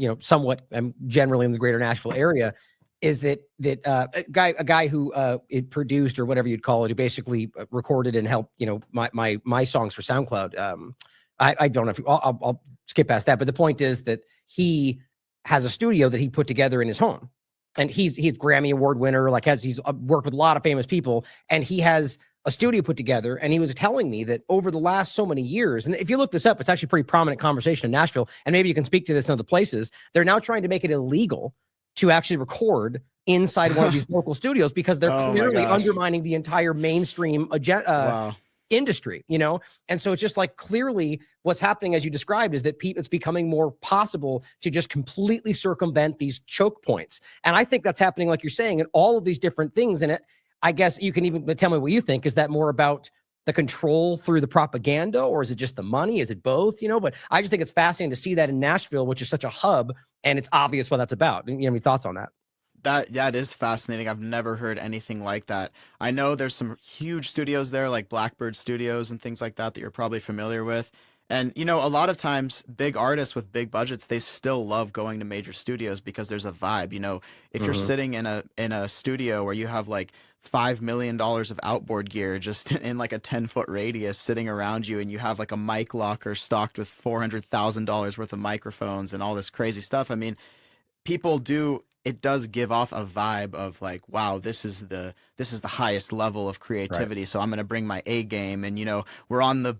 I'm generally in the greater Nashville area, is that a guy who it produced or whatever you'd call it, who basically recorded and helped, my songs for SoundCloud. I don't know if I'll skip past that, but the point is that he has a studio that he put together in his home, and he's Grammy Award winner, he's worked with a lot of famous people, and he has a studio put together. And he was telling me that over the last so many years, and if you look this up, it's actually a pretty prominent conversation in Nashville, and maybe you can speak to this in other places, they're now trying to make it illegal to actually record inside one of these local studios because they're clearly undermining the entire mainstream industry, And so it's just like, clearly what's happening, as you described, is that it's becoming more possible to just completely circumvent these choke points. And I think that's happening, like you're saying, in all of these different things. And I guess you can even tell me what you think. Is that more about the control through the propaganda, or is it just the money? Is it both? But I just think it's fascinating to see that in Nashville, which is such a hub, and it's obvious what that's about. You have any thoughts on that? That is fascinating. I've never heard anything like that. I know there's some huge studios there, like Blackbird Studios and things like that you're probably familiar with. And, a lot of times big artists with big budgets, they still love going to major studios because there's a vibe. If you're sitting in a studio where you have like $5 million of outboard gear just in like a 10-foot radius sitting around you, and you have like a mic locker stocked with $400,000 worth of microphones and all this crazy stuff. I mean, it does give off a vibe of like, wow, this is the highest level of creativity. Right. So I'm going to bring my A game, and we're on the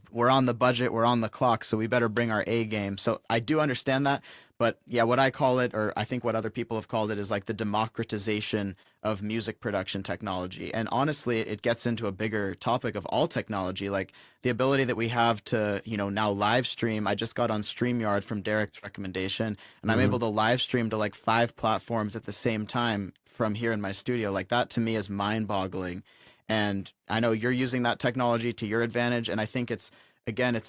budget, we're on the clock, so we better bring our A game. So I do understand that, but yeah, what I call it, or I think what other people have called it, is like the democratization of music production technology. And honestly, it gets into a bigger topic of all technology, like the ability that we have to, now live stream. I just got on StreamYard from Derek's recommendation, and I'm able to live stream to like 5 platforms at the same time from here in my studio. Like, that to me is mind-boggling. And I know you're using that technology to your advantage, and I think it's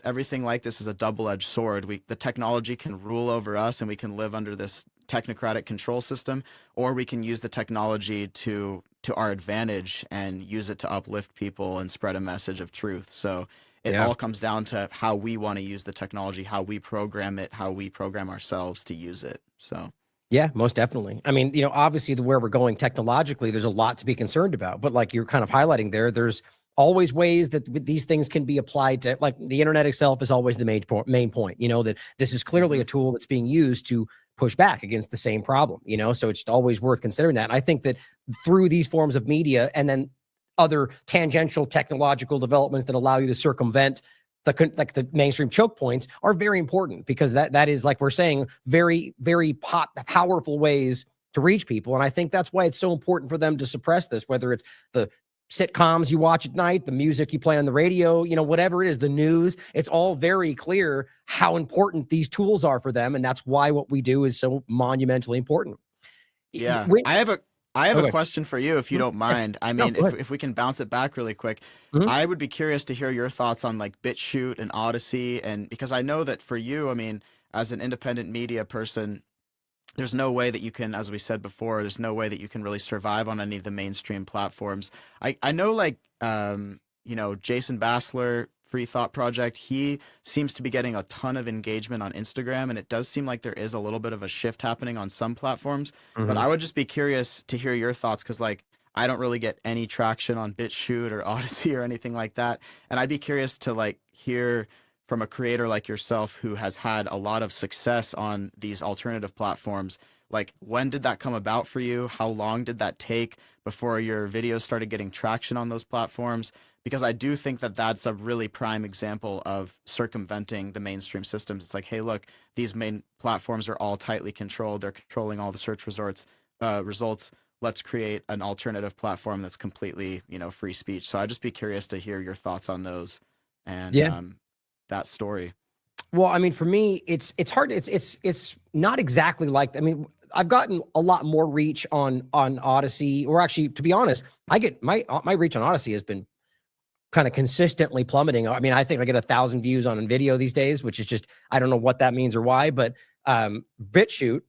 everything like this is a double-edged sword. The technology can rule over us, and we can live under this technocratic control system, or we can use the technology to our advantage and use it to uplift people and spread a message of truth. So it all comes down to how we want to use the technology, how we program it, how we program ourselves to use it. So yeah, most definitely. I mean, obviously where we're going technologically, there's a lot to be concerned about, but like you're kind of highlighting there's always ways that these things can be applied to, like the internet itself is always the main point, that this is clearly a tool that's being used to push back against the same problem, so it's always worth considering that. And I think that through these forms of media and then other tangential technological developments that allow you to circumvent the mainstream choke points are very important, because that is, like we're saying, very, very powerful ways to reach people. And I think that's why it's so important for them to suppress this, whether it's the sitcoms you watch at night, the music you play on the radio, whatever it is, the news, it's all very clear how important these tools are for them. And that's why what we do is so monumentally important. Yeah. I have a question for you, if you don't mind. I mean, if we can bounce it back really quick, I would be curious to hear your thoughts on like BitChute and Odyssey. And because I know that for you, I mean, as an independent media person, there's no way that you can, as we said before, there's no way that you can really survive on any of the mainstream platforms. I know, like, Jason Bassler, Free Thought Project, he seems to be getting a ton of engagement on Instagram, and it does seem like there is a little bit of a shift happening on some platforms. But I would just be curious to hear your thoughts, because like, I don't really get any traction on BitChute or Odyssey or anything like that. And I'd be curious to like hear from a creator like yourself who has had a lot of success on these alternative platforms. Like, when did that come about for you? How long did that take before your videos started getting traction on those platforms? Because I do think that that's a really prime example of circumventing the mainstream systems. It's like, hey, look, these main platforms are all tightly controlled. They're controlling all the search results. Let's create an alternative platform that's completely, free speech. So I'd just be curious to hear your thoughts on those and that story. Well, I mean, for me, it's hard. It's not exactly like, I mean, I've gotten a lot more reach on Odyssey, or actually, to be honest, I get my reach on Odyssey has been kind of consistently plummeting. I mean, I think I get 1,000 views on a video these days, which is just, I don't know what that means or why, but BitChute,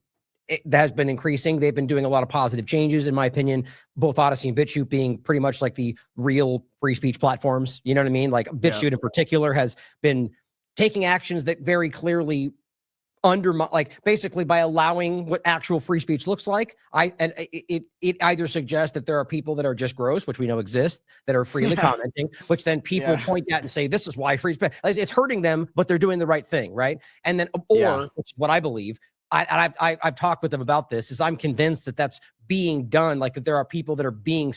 that has been increasing. They've been doing a lot of positive changes, in my opinion, both Odyssey and BitChute being pretty much like the real free speech platforms. You know what I mean? Like BitChute in particular has been taking actions that very clearly undermine, like basically by allowing what actual free speech looks like, it either suggests that there are people that are just gross, which we know exist, that are freely Yeah. commenting, which then people Yeah. point at and say, this is why free speech, it's hurting them, but they're doing the right thing, right? And then, Yeah. which is what I believe, I've talked with them about this, is I'm convinced that that's being done, like that there are people that are being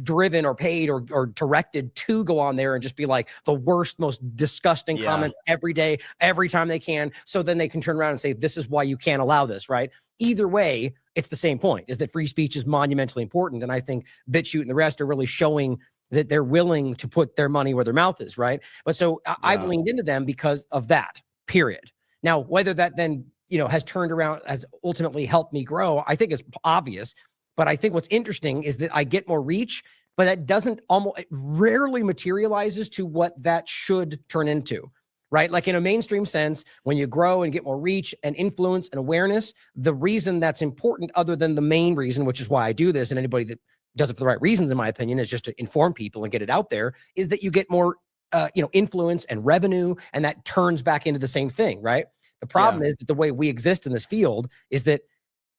driven or paid or directed to go on there and just be like the worst, most disgusting comments every day, every time they can. So then they can turn around and say, this is why you can't allow this, right? Either way, it's the same point, is that free speech is monumentally important. And I think BitChute and the rest are really showing that they're willing to put their money where their mouth is, right? But so I've leaned into them because of that, period. Now, whether that then, has turned around, has ultimately helped me grow, I think is obvious. But I think what's interesting is that I get more reach, but that it rarely materializes to what that should turn into, right? Like in a mainstream sense, when you grow and get more reach and influence and awareness, the reason that's important, other than the main reason, which is why I do this, and anybody that does it for the right reasons, in my opinion, is just to inform people and get it out there, is that you get more, influence and revenue, and that turns back into the same thing, right? The problem is that the way we exist in this field is that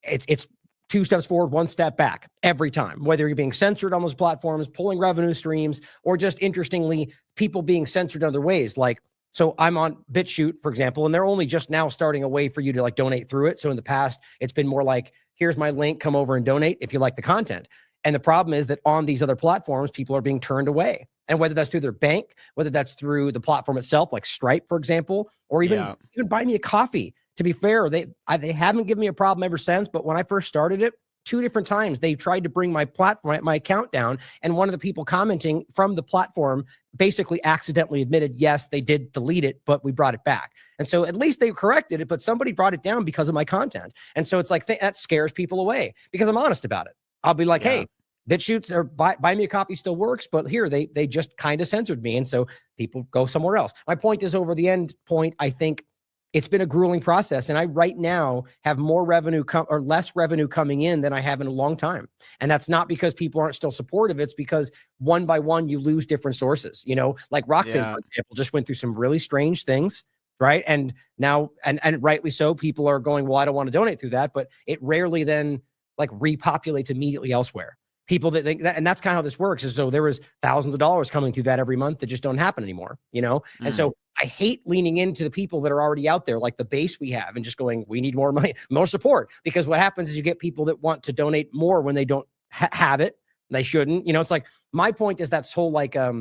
it's 2 steps forward, 1 step back every time, whether you're being censored on those platforms, pulling revenue streams, or just interestingly, people being censored in other ways. Like, so I'm on BitChute, for example, and they're only just now starting a way for you to like donate through it. So in the past, it's been more like, here's my link, come over and donate if you like the content. And the problem is that on these other platforms, people are being turned away. And whether that's through their bank, whether that's through the platform itself, like Stripe, for example, or even buy me a coffee. To be fair, they haven't given me a problem ever since. But when I first started it, 2 different times they tried to bring my platform, my account down, and one of the people commenting from the platform basically accidentally admitted, yes, they did delete it, but we brought it back. And so at least they corrected it, but somebody brought it down because of my content. And so it's like that scares people away because I'm honest about it. I'll be like, hey, BitChute or buy me a coffee still works, but here they just kind of censored me, and so people go somewhere else. My point is, over the end point, I think it's been a grueling process, and I right now have more revenue or less revenue coming in than I have in a long time. And that's not because people aren't still supportive. It's because one by one you lose different sources. Like Rockfin, for example, just went through some really strange things, right? And now, and rightly so, people are going, well, I don't want to donate through that, but it rarely then like repopulates immediately elsewhere. People that think that, and that's kind of how this works, is so there was thousands of dollars coming through that every month that just don't happen anymore, And so I hate leaning into the people that are already out there, like the base we have, and just going, we need more money, more support. Because what happens is you get people that want to donate more when they don't have it. They shouldn't, it's like, my point is that's whole, like, I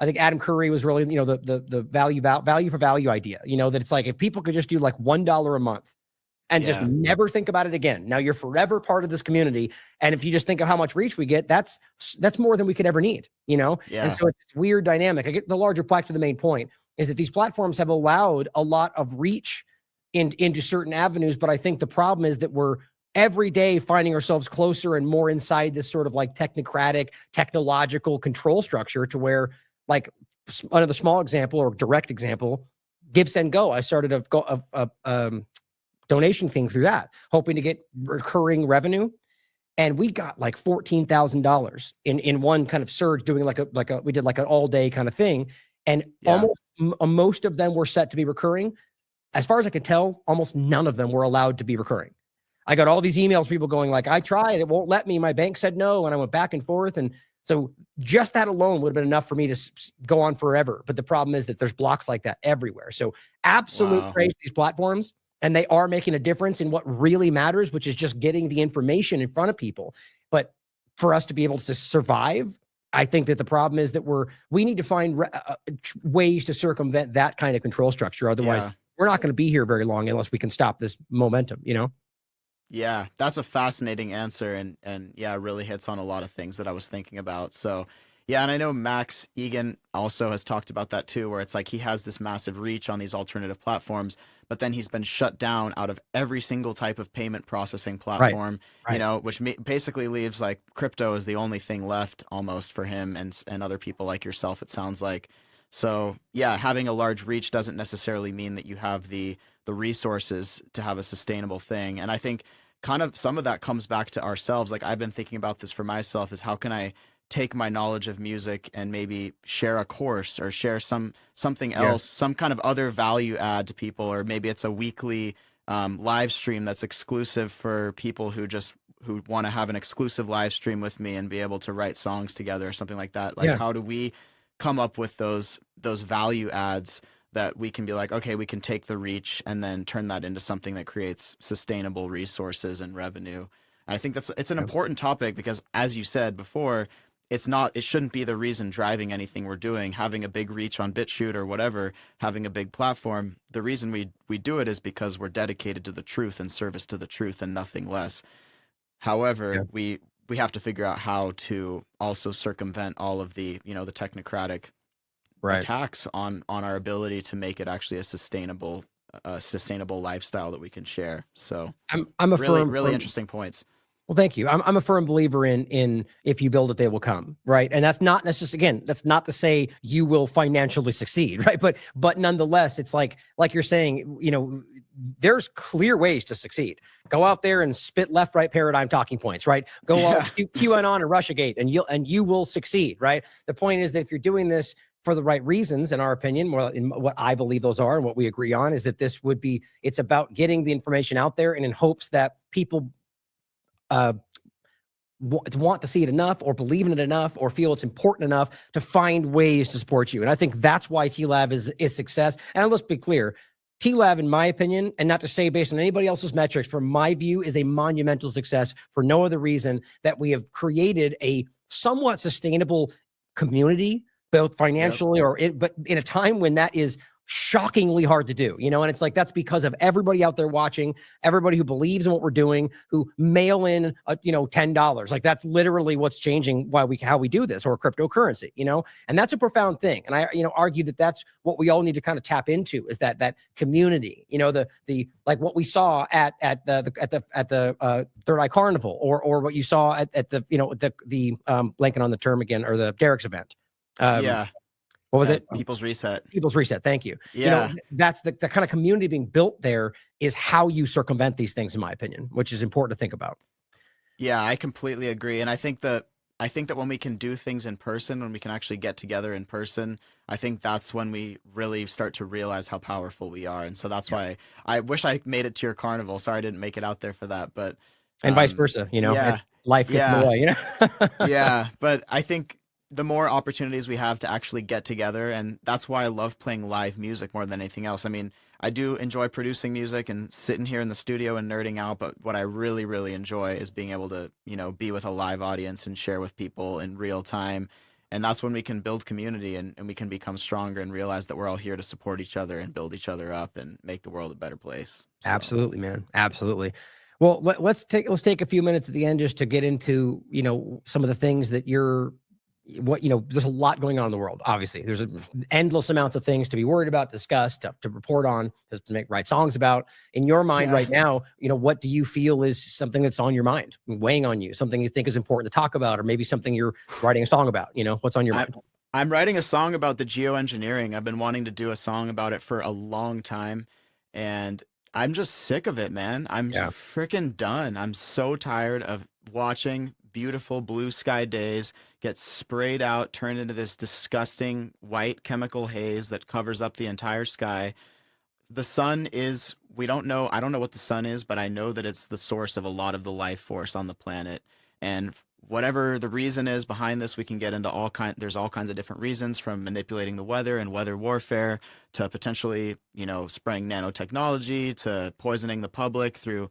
think Adam Curry was really, the value for value idea, that it's like, if people could just do like $1 a month, and just never think about it again. Now you're forever part of this community. And if you just think of how much reach we get, that's more than we could ever need, And so it's this weird dynamic. I get the larger back to the main point is that these platforms have allowed a lot of reach into certain avenues. But I think the problem is that we're every day finding ourselves closer and more inside this sort of like technocratic, technological control structure, to where, like, another small example or direct example, Give, Send, Go. I started a donation thing through that, hoping to get recurring revenue. And we got like $14,000 in one kind of surge, doing we did like an all day kind of thing. And almost most of them were set to be recurring. As far as I could tell, almost none of them were allowed to be recurring. I got all these emails, people going like, I tried, it won't let me. My bank said no. And I went back and forth. And so just that alone would have been enough for me to go on forever. But the problem is that there's blocks like that everywhere. So absolute praise to these platforms. And they are making a difference in what really matters, which is just getting the information in front of people. But for us to be able to survive, I think that the problem is that we need to find ways to circumvent that kind of control structure. Otherwise, we're not going to be here very long unless we can stop this momentum, Yeah, that's a fascinating answer. And yeah, it really hits on a lot of things that I was thinking about. So yeah, and I know Max Egan also has talked about that too, where it's like he has this massive reach on these alternative platforms, but then he's been shut down out of every single type of payment processing platform, which basically leaves like crypto is the only thing left almost for him and other people like yourself, it sounds like. So yeah, having a large reach doesn't necessarily mean that you have the resources to have a sustainable thing. And I think kind of some of that comes back to ourselves. Like, I've been thinking about this for myself, is how can I take my knowledge of music and maybe share a course or share something else, some kind of other value add to people, or maybe it's a weekly live stream that's exclusive for people who want to have an exclusive live stream with me and be able to write songs together or something like that. Like, how do we come up with those value adds that we can be like, okay, we can take the reach and then turn that into something that creates sustainable resources and revenue. And I think it's an important topic because, as you said before, it shouldn't be the reason driving anything we're doing. Having a big reach on BitChute or whatever, having a big platform, the reason we do it is because we're dedicated to the truth and service to the truth and nothing less. However, we have to figure out how to also circumvent all of the, the technocratic attacks on our ability to make it actually a sustainable lifestyle that we can share. So I'm a really interesting points. Well, thank you. I'm a firm believer in if you build it, they will come, right? And that's not necessarily, again, that's not to say you will financially succeed, right? But nonetheless, it's like you're saying, there's clear ways to succeed. Go out there and spit left, right paradigm talking points, right? Go QAnon and Russiagate, and you will succeed, right? The point is that if you're doing this for the right reasons, in our opinion, more in what I believe those are and what we agree on, is that it's about getting the information out there and in hopes that people want to see it enough or believe in it enough or feel it's important enough to find ways to support you. And I think that's why TLAV is success. And let's be clear, TLAV, in my opinion, and not to say based on anybody else's metrics, from my view, is a monumental success for no other reason that we have created a somewhat sustainable community, both financially but in a time when that is shockingly hard to do, and it's like, that's because of everybody out there watching, everybody who believes in what we're doing, who mail in, $10. Like, that's literally what's changing how we do this, or cryptocurrency, and that's a profound thing. And I, argue that that's what we all need to kind of tap into, is that community, the like what we saw at the Third Eye Carnival, or what you saw at the, blanking on the term again, or the Derek's event. What was it? People's Reset. Thank you. Yeah. That's the kind of community being built there is how you circumvent these things, in my opinion, which is important to think about. Yeah, I completely agree. And I think that when we can do things in person, when we can actually get together in person, I think that's when we really start to realize how powerful we are. And so that's why I wish I made it to your carnival. Sorry I didn't make it out there for that, but and vice versa, life gets in the way, Yeah, but I think the more opportunities we have to actually get together, and that's why I love playing live music more than anything else. I mean, I do enjoy producing music and sitting here in the studio and nerding out, but what I really, really enjoy is being able to, be with a live audience and share with people in real time. And that's when we can build community and we can become stronger and realize that we're all here to support each other and build each other up and make the world a better place. So. Absolutely, man. Absolutely. Well, let's take a few minutes at the end just to get into, some of the things that there's a lot going on in the world. Obviously, there's endless amounts of things to be worried about, discuss, to report on, to write songs about. In your mind right now, what do you feel is something that's on your mind, weighing on you, something you think is important to talk about, or maybe something you're writing a song about? What's on your mind? I'm writing a song about the geoengineering. I've been wanting to do a song about it for a long time, and I'm just sick of it, man. I'm freaking done. I'm so tired of watching beautiful blue sky days get sprayed out, turned into this disgusting white chemical haze that covers up the entire sky. The sun is, I don't know what the sun is, but I know that it's the source of a lot of the life force on the planet. And whatever the reason is behind this, we can get into there's all kinds of different reasons, from manipulating the weather and weather warfare to potentially, spraying nanotechnology, to poisoning the public through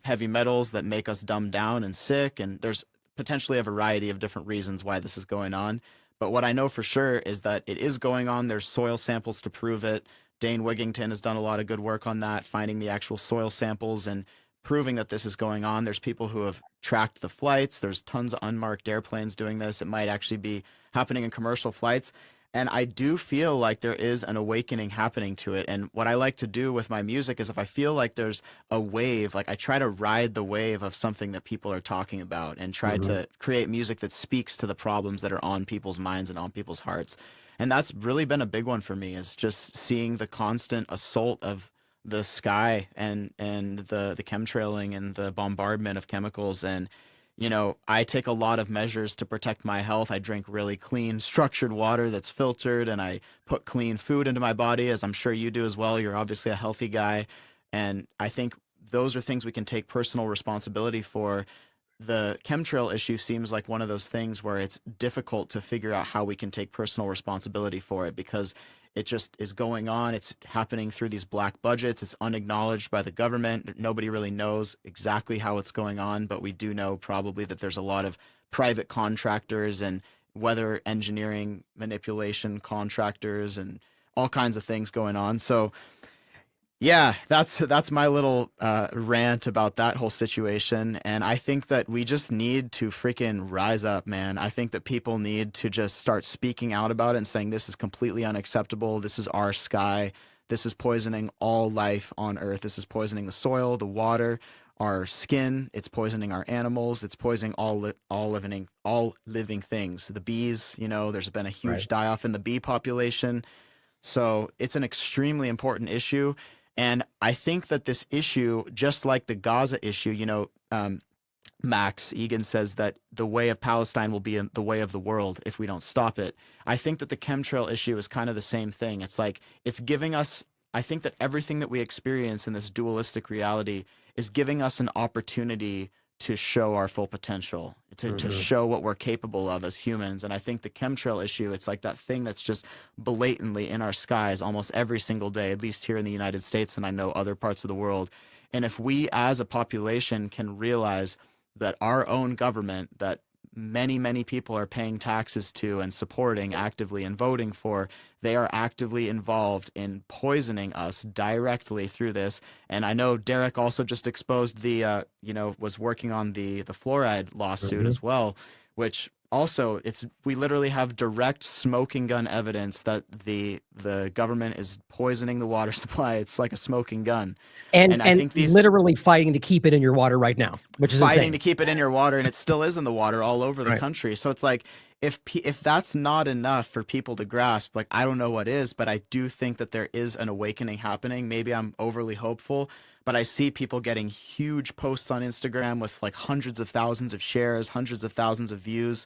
heavy metals that make us dumb down and sick. And there's potentially a variety of different reasons why this is going on. But what I know for sure is that it is going on. There's soil samples to prove it. Dane Wigington has done a lot of good work on that, finding the actual soil samples and proving that this is going on. There's people who have tracked the flights. There's tons of unmarked airplanes doing this. It might actually be happening in commercial flights. And I do feel like there is an awakening happening to it. And what I like to do with my music is, if I feel like there's a wave, like I try to ride the wave of something that people are talking about and try to create music that speaks to the problems that are on people's minds and on people's hearts. And that's really been a big one for me, is just seeing the constant assault of the sky and the chemtrailing and the bombardment of chemicals. And you know, I take a lot of measures to protect my health. I drink really clean, structured water that's filtered, and I put clean food into my body, as I'm sure you do as well. You're obviously a healthy guy. And I think those are things we can take personal responsibility for. The chemtrail issue seems like one of those things where it's difficult to figure out how we can take personal responsibility for it, because it just is going on. It's happening through these black budgets. It's unacknowledged by the government. Nobody really knows exactly how it's going on, but we do know probably that there's a lot of private contractors and weather engineering manipulation contractors and all kinds of things going on. So yeah, that's my little rant about that whole situation. And I think that we just need to freaking rise up, man. I think that people need to just start speaking out about it and saying this is completely unacceptable. This is our sky. This is poisoning all life on Earth. This is poisoning the soil, the water, our skin. It's poisoning our animals. It's poisoning all living things. The bees, you know, there's been a huge die off in the bee population. So it's an extremely important issue. And I think that this issue, just like the Gaza issue, you know, Max Egan says that the way of Palestine will be in the way of the world if we don't stop it. I think that the chemtrail issue is kind of the same thing. It's like it's giving us, I think that everything that we experience in this dualistic reality is giving us an opportunity to show our full potential, to show what we're capable of as humans. And I think the chemtrail issue, it's like that thing that's just blatantly in our skies almost every single day, at least here in the United States, and I know other parts of the world. And if we as a population can realize that our own government, that many, many people are paying taxes to and supporting actively and voting for, they are actively involved in poisoning us directly through this. And I know Derek also just exposed the, was working on the fluoride lawsuit as well, which also we literally have direct smoking gun evidence that the government is poisoning the water supply. It's like a smoking gun. And I think literally fighting to keep it in your water right now, which is fighting insane. to keep it in your water, and it still is in the water all over the country. So it's like, if that's not enough for people to grasp, like, I don't know what is, but I do think that there is an awakening happening. Maybe I'm overly hopeful, but I see people getting huge posts on Instagram with like hundreds of thousands of shares, hundreds of thousands of views,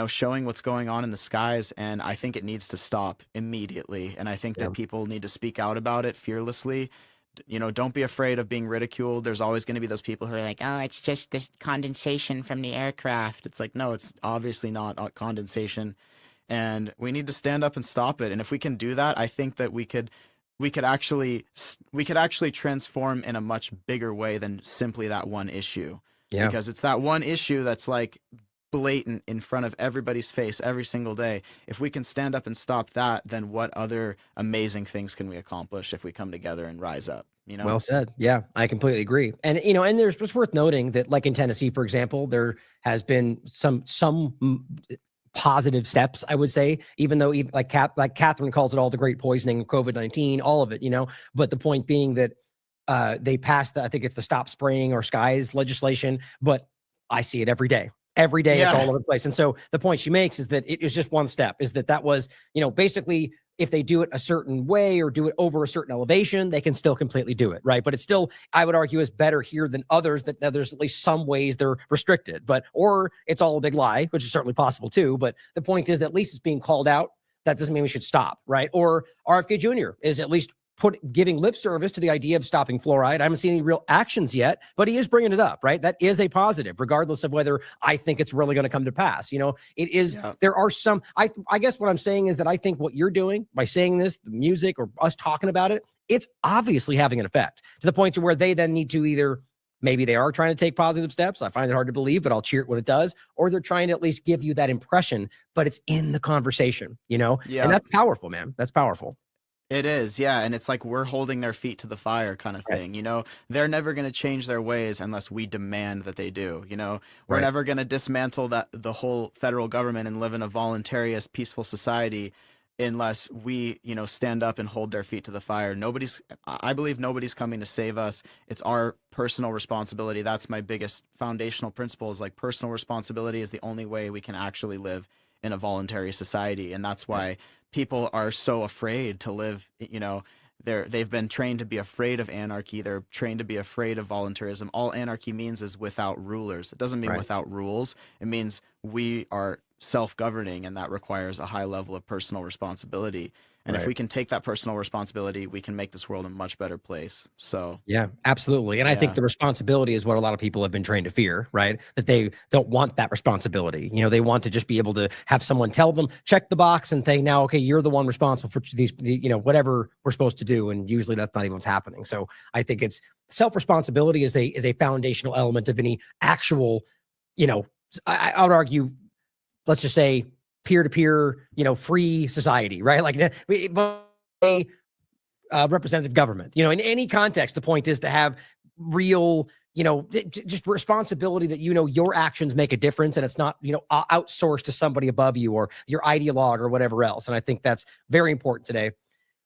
showing what's going on in the skies. And I think it needs to stop immediately. And I think that people need to speak out about it fearlessly. You know, don't be afraid of being ridiculed. There's always going to be those people who are like, oh, it's just this condensation from the aircraft. It's like, no, it's obviously not condensation. And we need to stand up and stop it. And if we can do that, I think that we could actually transform in a much bigger way than simply that one issue. Yeah. Because it's that one issue that's like blatant in front of everybody's face every single day. If we can stand up and stop that, then what other amazing things can we accomplish if we come together and rise up? You know? Well said. Yeah, I completely agree. And and it's worth noting that, like in Tennessee, for example, there has been some positive steps, I would say, even though like Catherine calls it all the great poisoning of COVID-19, all of it, but the point being that they passed I think it's the Stop Spraying Our Skies legislation, but I see it every day. Every day it's all over the place. And so the point she makes is that it is just one step, is that was, basically if they do it a certain way or do it over a certain elevation, they can still completely do it. Right. But it's still, I would argue, is better here than others, that there's at least some ways they're restricted, or it's all a big lie, which is certainly possible too. But the point is that at least it's being called out. That doesn't mean we should stop. Right. Or RFK Jr. is at least giving lip service to the idea of stopping fluoride. I haven't seen any real actions yet, but he is bringing it up, right? That is a positive, regardless of whether I think it's really going to come to pass. It is, there are some, I guess what I'm saying is that I think what you're doing by saying this, the music or us talking about it, it's obviously having an effect to the point to where they then need to either, maybe they are trying to take positive steps. I find it hard to believe, but I'll cheer it when it does. Or they're trying to at least give you that impression, but it's in the conversation, And that's powerful, man. That's powerful. It is, yeah. And it's like we're holding their feet to the fire kind of thing. They're never going to change their ways unless we demand that they do. We're never going to dismantle the whole federal government and live in a voluntarist, peaceful society unless we, stand up and hold their feet to the fire. I believe nobody's coming to save us. It's our personal responsibility. That's my biggest foundational principle, is like personal responsibility is the only way we can actually live in a voluntary society. And that's why people are so afraid to live, they've been trained to be afraid of anarchy. They're trained to be afraid of voluntarism. All anarchy means is without rulers. It doesn't mean without rules. It means we are self-governing, and that requires a high level of personal responsibility. And if we can take that personal responsibility, we can make this world a much better place. So yeah, absolutely. And I think the responsibility is what a lot of people have been trained to fear, right? That they don't want that responsibility. You know, they want to just be able to have someone tell them, check the box and say, now, okay, you're the one responsible for these, you know, whatever we're supposed to do. And usually that's not even what's happening. So I think it's self-responsibility is a foundational element of any actual, you know, I would argue, let's just say, peer-to-peer, you know, free society, right? Like a representative government, you know, in any context, the point is to have real, you know, just responsibility that, you know, your actions make a difference and it's not, you know, outsourced to somebody above you or your ideologue or whatever else. And I think that's very important today.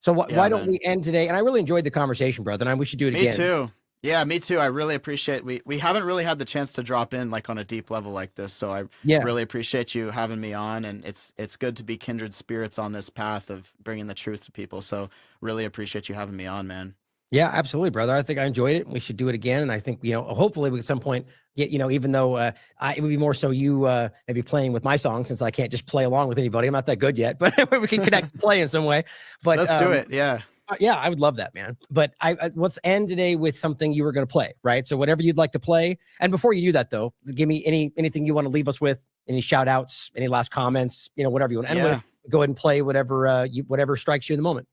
So why don't we end today? And I really enjoyed the conversation, brother, and we should do it again. Me too. Yeah, me too. I really appreciate we haven't really had the chance to drop in like on a deep level like this. So I really appreciate you having me on, and it's good to be kindred spirits on this path of bringing the truth to people. So really appreciate you having me on, man. Yeah, absolutely, brother. I think I enjoyed it. We should do it again. And I think, you know, hopefully we at some point get, you know, even though it would be more so you maybe playing with my song, since I can't just play along with anybody. I'm not that good yet, but we can connect and play in some way. But let's do it. Yeah. Yeah, I would love that, man. But let's end today with something you were going to play, right? So whatever you'd like to play. And before you do that, though, give me anything you want to leave us with, any shout outs, any last comments, you know, whatever you want. And go ahead and play whatever whatever strikes you in the moment.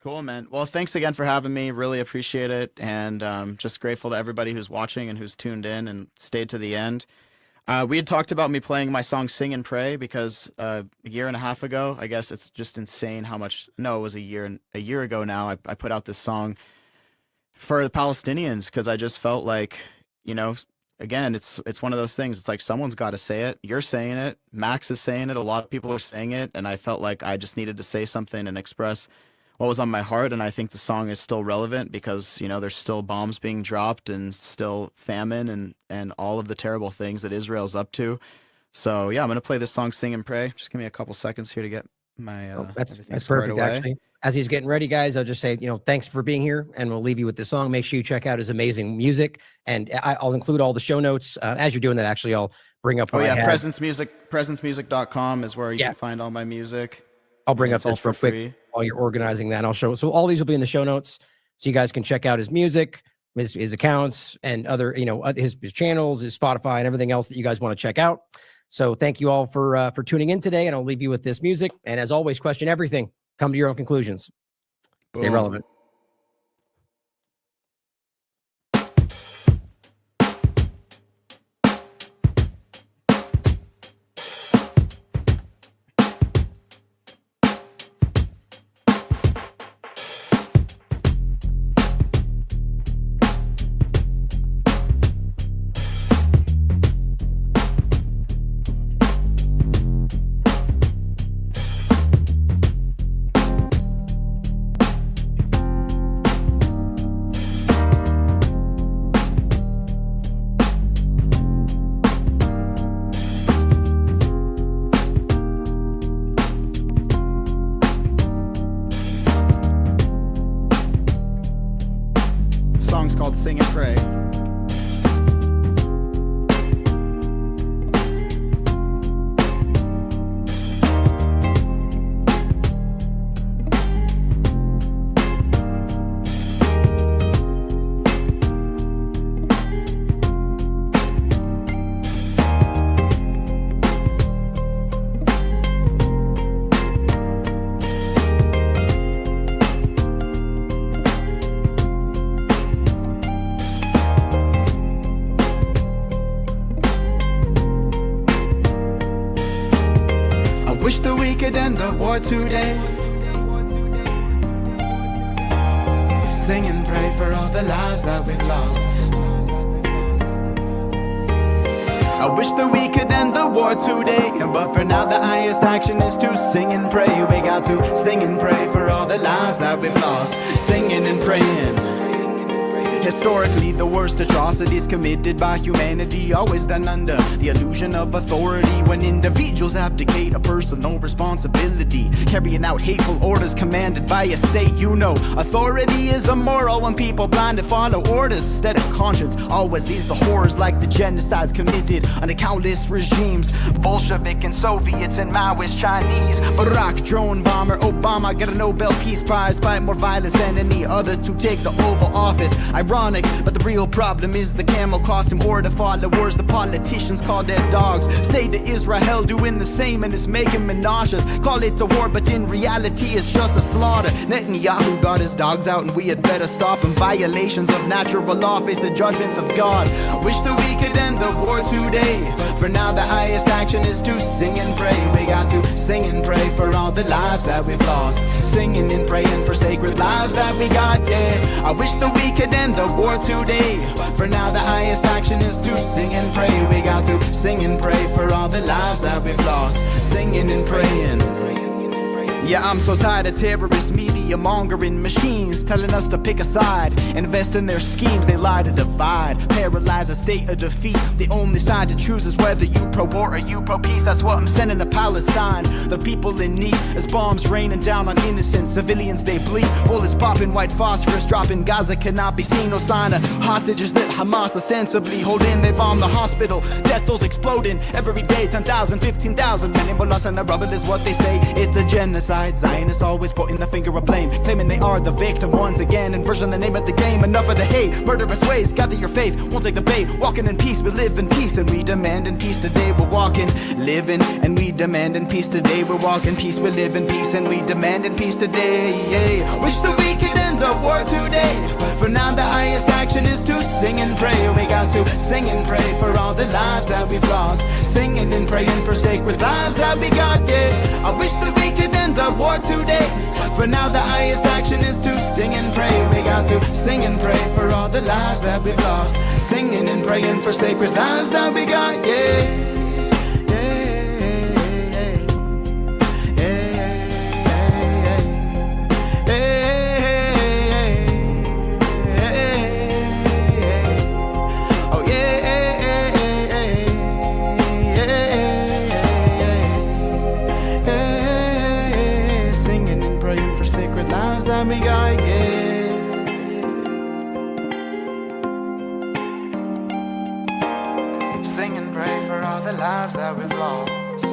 Cool, man. Well, thanks again for having me. Really appreciate it. And just grateful to everybody who's watching and who's tuned in and stayed to the end. We had talked about me playing my song Sing and Pray because a year and a half ago, I guess it's just insane how much, no, it was a year ago now, I put out this song for the Palestinians because I just felt like, you know, again, it's one of those things. It's like someone's got to say it. You're saying it. Max is saying it. A lot of people are saying it. And I felt like I just needed to say something and express what was on my heart. And I think the song is still relevant because, you know, there's still bombs being dropped and still famine and all of the terrible things that Israel's up to. So yeah, I'm going to play this song, Sing and Pray. Just give me a couple seconds here to get my, that's perfect. Away. Actually, as he's getting ready, guys, I'll just say, you know, thanks for being here, and we'll leave you with this song. Make sure you check out his amazing music, and I'll include all the show notes. As you're doing that, actually, I'll bring up. Prezencemusic.com is where you can find all my music. I'll bring up this real quick while you're organizing that. And I'll show. So all these will be in the show notes, so you guys can check out his music, his accounts, and other, you know, his channels, his Spotify, and everything else that you guys want to check out. So thank you all for tuning in today, and I'll leave you with this music. And as always, question everything. Come to your own conclusions. Stay relevant. Called Sing and Pray. Wish that we could end the war today. Sing and pray for all the lives that we've lost. I wish that we could end the war today, but for now the highest action is to sing and pray. We got to sing and pray for all the lives that we've lost. Singing and praying. Historically, the worst atrocities committed by humanity always done under the illusion of authority. When individuals abdicate a personal responsibility, carrying out hateful orders commanded by a state. You know, authority is immoral when people blindly follow orders instead of conscience. Always leads to horrors like the genocides committed under countless regimes. Bolshevik and Soviets and Maoist Chinese. Barack, drone bomber, Obama get a Nobel Peace Prize. Fight more violence than any other to take the Oval Office. Ironic, but the real problem is the camel costume or the followers the politicians call their dogs. State of Israel doing the same and it's making me nauseous. Call it a war, but in reality it's just a slaughter. Netanyahu got his dogs out and we had better stop him. Violations of natural law face the judgments of God. Wish that we could end the war today. For now the highest action is to sing and pray. We got to sing and pray for all the lives that we've lost. Singing and praying for sacred lives that we got, yeah. I wish that we could end the war today. For now the highest action is to sing and pray. We got to sing and pray for all the lives that we've lost. Singing and praying. Yeah, I'm so tired of terrorist media mongering machines telling us to pick a side, invest in their schemes. They lie to divide, paralyze a state of defeat. The only side to choose is whether you pro-war or you pro-peace. That's what I'm sending to Palestine, the people in need. As bombs raining down on innocent civilians, they bleed. Bullets popping, white phosphorus dropping. Gaza cannot be seen, no sign of hostages that Hamas ostensibly hold in. They bomb the hospital, death tolls exploding every day. 10,000, 15,000 many more lost in the rubble is what they say. It's a genocide. Zionists always pointing the finger of blame, claiming they are the victim once again. Inversion the name of the game. Enough of the hate, murderous ways. Gather your faith, won't take the bait. Walking in peace, we live in peace, and we demand in peace today. We're walking, living, and we demand in peace today. We're walking peace, we live in peace, and we demand in peace today. Yeah. Wish that we could end the war today. For now the highest action is to sing and pray. We got to sing and pray for all the lives that we've lost. Singing and praying for sacred lives that we got, yeah. I wish that we could end the war today. For now the highest action is to sing and pray. We got to sing and pray for all the lives that we've lost. Singing and praying for sacred lives that we got, yeah. We got, yeah. Sing and pray for all the lives that we've lost.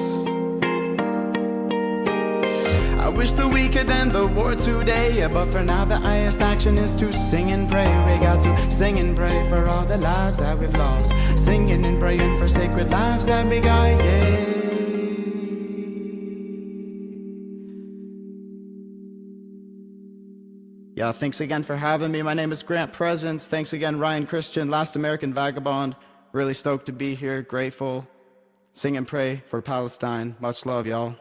I wish that we could end the war today, but for now the highest action is to sing and pray. We got to sing and pray for all the lives that we've lost. Singing and praying for sacred lives that we got, yeah. Yeah, thanks again for having me. My name is Grant Prezence. Thanks again, Ryan Christian, Last American Vagabond. Really stoked to be here, grateful. Sing and pray for Palestine. Much love, y'all.